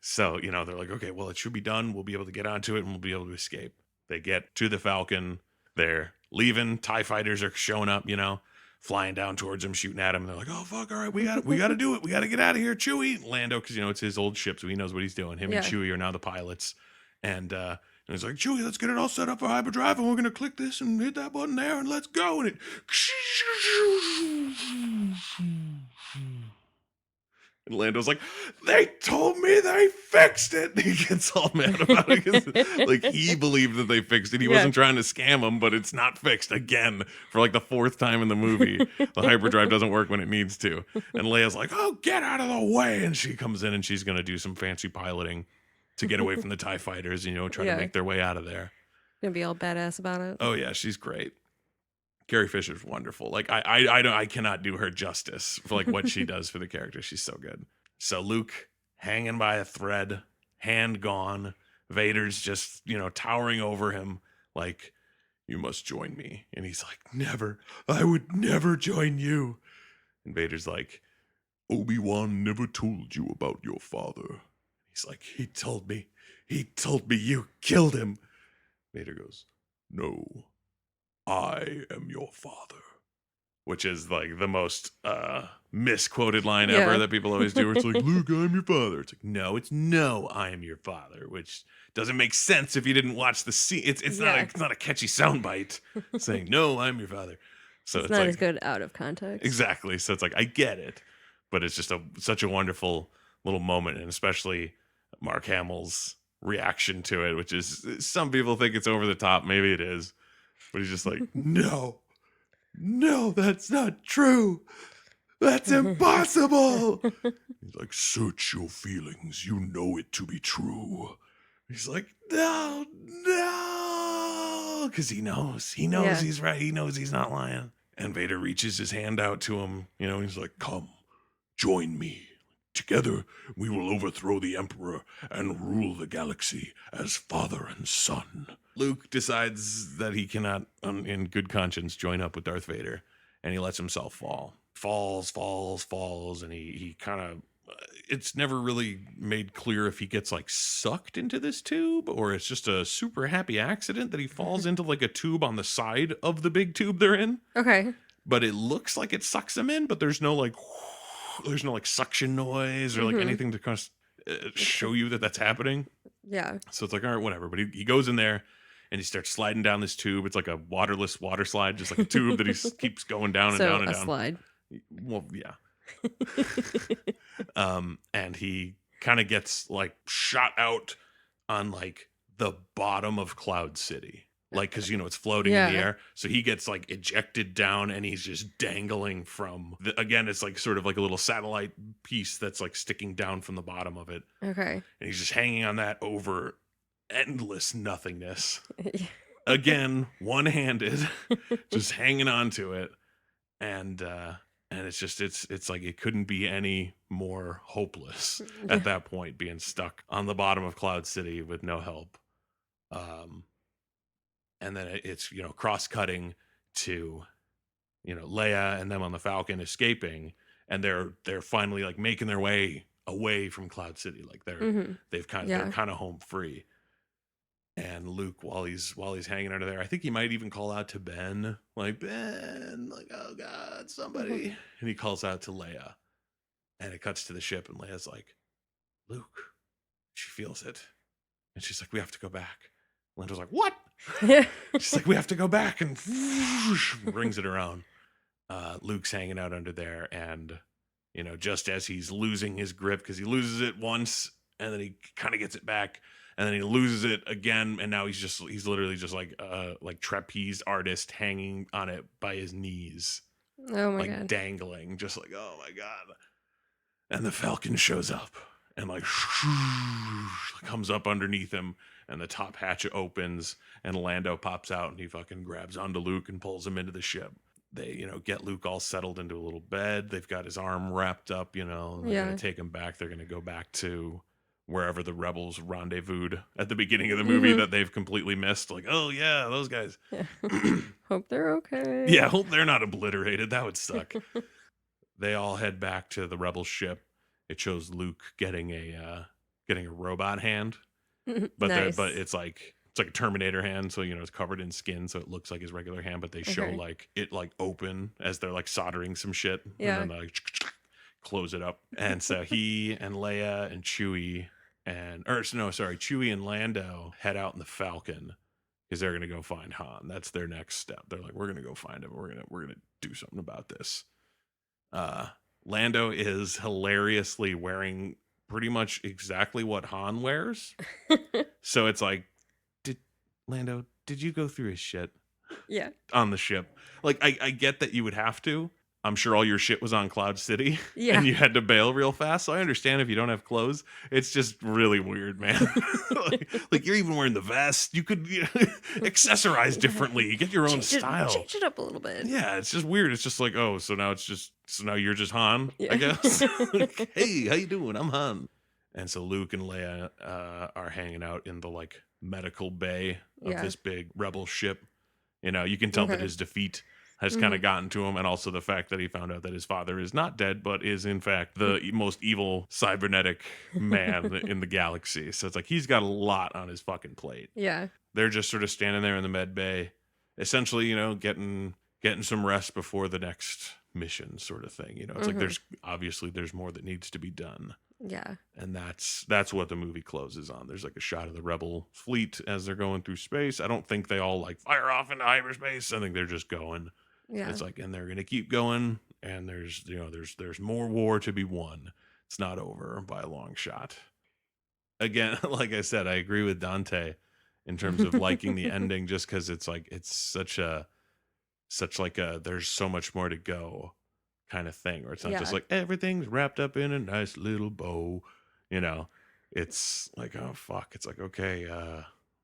A: So, you know, they're like, okay, well, it should be done. We'll be able to get onto it, and we'll be able to escape. They get to the Falcon. They're leaving. TIE fighters are showing up, you know, flying down towards them, shooting at them. And they're like, oh, fuck, all right, we got to do it. We got to get out of here. Chewie. Lando, because, you know, it's his old ship, so he knows what he's doing. Him and Chewie are now the pilots. And he's like, Chewie, let's get it all set up for hyperdrive, and we're going to click this and hit that button there, and let's go. And it... And Lando's like, they told me they fixed it. And he gets all mad about it because, like, he believed that they fixed it. He wasn't trying to scam him, but it's not fixed again for like the fourth time in the movie. The hyperdrive doesn't work when it needs to. And Leia's like, oh, get out of the way. And she comes in and she's going to do some fancy piloting to get away from the TIE fighters, you know, try to make their way out of there.
B: Gonna be all badass about it.
A: Oh, yeah, she's great. Carrie Fisher's wonderful. Like, I cannot do her justice for like what she does for the character. She's so good. So Luke hanging by a thread, hand gone. Vader's just, you know, towering over him like, you must join me. And he's like, never. I would never join you. And Vader's like, Obi-Wan never told you about your father. He's like, he told me you killed him. Vader goes, no. I am your father, which is like the most misquoted line ever that people always do. Where it's like, Luke, I'm your father. It's like, no, it's no, I am your father, which doesn't make sense if you didn't watch the scene. It's not a catchy soundbite saying, no, I'm your father. So it's
B: not
A: like,
B: as good out of context.
A: Exactly. So it's like, I get it, but it's just such a wonderful little moment, and especially Mark Hamill's reaction to it, which is, some people think it's over the top. Maybe it is. But he's just like, no, that's not true. That's impossible. He's like, search your feelings. You know it to be true. He's like, no, no. Because he knows. He knows
B: Yeah.
A: he's right. He knows he's not lying. And Vader reaches his hand out to him. You know, he's like, come, join me. Together, we will overthrow the Emperor and rule the galaxy as father and son. Luke decides that he cannot, in good conscience, join up with Darth Vader, and he lets himself fall. Falls, and he kind of. It's never really made clear if he gets like sucked into this tube or it's just a super happy accident that he falls into like a tube on the side of the big tube they're in.
B: Okay.
A: But it looks like it sucks him in, but there's no like suction noise or like
B: Mhm.
A: anything to kind of show you that that's happening.
B: Yeah.
A: So it's like, all right, whatever. But he goes in there and he starts sliding down this tube. It's like a waterless water slide, just like a tube that he keeps going down and
B: So
A: down and
B: a
A: down.
B: slide.
A: Well, yeah. And he kind of gets like shot out on like the bottom of Cloud City. Like, because it's floating in the
B: Yeah.
A: air, so he gets like ejected down, and he's just dangling from again. It's like sort of like a little satellite piece that's like sticking down from the bottom of it,
B: Okay.
A: and he's just hanging on that over endless nothingness. Again, one-handed, just hanging on to it, and it's just it's like it couldn't be any more hopeless at that point, being stuck on the bottom of Cloud City with no help. And then it's cross-cutting to Leia and them on the Falcon escaping, and they're finally like making their way away from Cloud City, like
B: Mhm.
A: they're
B: Yeah.
A: kind of home free. And Luke, while he's hanging under there, I think he might even call out to Ben, like, Ben, like, oh God, somebody. And he calls out to Leia, and it cuts to the ship, and Leia's like, Luke. She feels it, and she's like, we have to go back. Lando's like, what? She's like, we have to go back, and brings it around. Luke's hanging out under there, and just as he's losing his grip, because he loses it once, and then he kind of gets it back, and then he loses it again, and now he's literally just like trapeze artist hanging on it by his knees,
B: Oh my
A: like
B: god.
A: dangling, just like, oh my God. And the Falcon shows up and like comes up underneath him, and the top hatch opens, and Lando pops out, and he fucking grabs onto Luke and pulls him into the ship. They, get Luke all settled into a little bed. They've got his arm wrapped up, and they're
B: Yeah.
A: going to take him back. They're going to go back to wherever the rebels rendezvoused at the beginning of the movie that they've completely missed. Like, oh yeah, those guys.
B: Yeah. Hope they're okay.
A: Yeah, hope they're not obliterated. That would suck. They all head back to the rebel ship. It shows Luke getting a robot hand, but
B: Nice.
A: it's like a Terminator hand, so it's covered in skin, so it looks like his regular hand. But they show
B: Okay.
A: like it like open as they're like soldering some shit,
B: Yeah.
A: and then like close it up. And so he and Leia and Chewie Chewie and Lando head out in the Falcon because they're gonna go find Han. That's their next step. They're like, we're gonna go find him. We're gonna do something about this. Lando is hilariously wearing pretty much exactly what Han wears. So it's like, Lando, did you go through his shit
B: Yeah.
A: on the ship? Like, I get that you would have to. I'm sure all your shit was on Cloud City,
B: Yeah.
A: and you had to bail real fast. So I understand if you don't have clothes. It's just really weird, man. like you're even wearing the vest. You could accessorize differently. You get your own style.
B: Change it up a little bit.
A: Yeah, it's just weird. It's just like, oh, so now you're just Han,
B: Yeah.
A: I guess. Like, hey, how you doing? I'm Han. And so Luke and Leia are hanging out in the like medical bay of
B: Yeah.
A: this big rebel ship. You can tell that
B: Okay.
A: his defeat has kind of gotten to him, and also the fact that he found out that his father is not dead, but is in fact the most evil cybernetic man in the galaxy. So it's like he's got a lot on his fucking plate.
B: Yeah.
A: They're just sort of standing there in the med bay, essentially, getting some rest before the next mission, sort of thing. It's like there's more that needs to be done.
B: Yeah.
A: And that's what the movie closes on. There's like a shot of the rebel fleet as they're going through space. I don't think they all like fire off into hyperspace. I think they're just going.
B: Yeah.
A: It's like, and they're gonna keep going, and there's more war to be won. It's not over by a long shot. Again, like I said, I agree with Dante in terms of liking the ending, just because it's like it's such like a there's so much more to go. kind of thing, where it's not just
B: Yeah.
A: like everything's wrapped up in a nice little bow, you know. It's like, oh fuck, it's like, okay,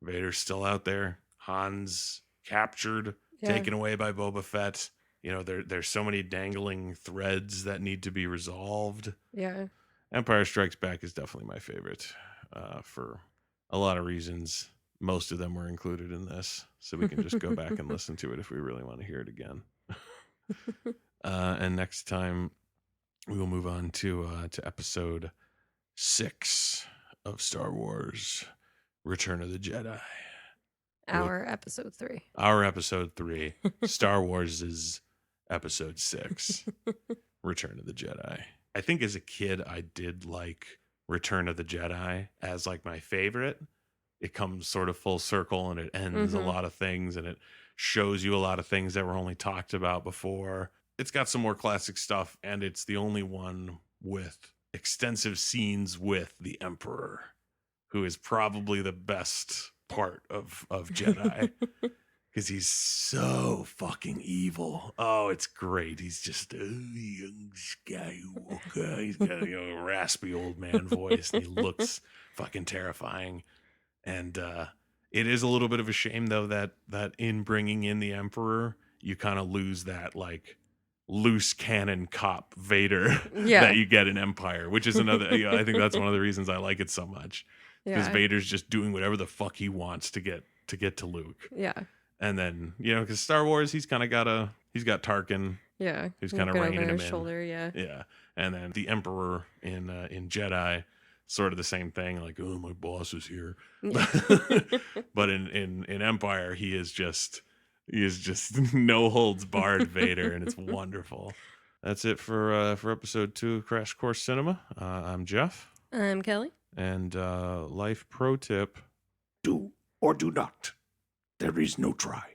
A: Vader's still out there, Han's captured,
B: Yeah.
A: taken away by Boba Fett. You know, there's so many dangling threads that need to be resolved.
B: Yeah.
A: Empire Strikes Back is definitely my favorite, for a lot of reasons. Most of them were included in this, so we can just go back and listen to it if we really want to hear it again. And next time we will move on to episode 6 of Star Wars: Return of the Jedi.
B: Our episode 3.
A: Our episode 3, Star Wars is episode 6, Return of the Jedi. I think as a kid, I did like Return of the Jedi as like my favorite. It comes sort of full circle and it ends a
B: Mhm.
A: lot of things and it shows you a lot of things that were only talked about before. It's got some more classic stuff and it's the only one with extensive scenes with the Emperor, who is probably the best part of Jedi because he's so fucking evil. Oh, it's great. He's just a young Skywalker. He's got a raspy old man voice and he looks fucking terrifying. And it is a little bit of a shame though that in bringing in the Emperor, you kind of lose that like loose cannon cop Vader that
B: Yeah.
A: you get in Empire, which is another. I think that's one of the reasons I like it so much because
B: Yeah.
A: Vader's just doing whatever the fuck he wants to get to Luke.
B: Yeah.
A: And then because Star Wars, he's got Tarkin,
B: Yeah.
A: who's kind of
B: Looking over
A: reining him
B: his
A: in.
B: shoulder, yeah.
A: Yeah, and then the Emperor in Jedi, sort of the same thing. Like, oh, my boss is here.
B: Yeah.
A: But in Empire, he is just no holds barred Vader, and it's wonderful. That's it for episode 2 of Crash Course Cinema. I'm Jeff,
B: I'm Kelly.
A: and life pro tip: do or do not. There is no try.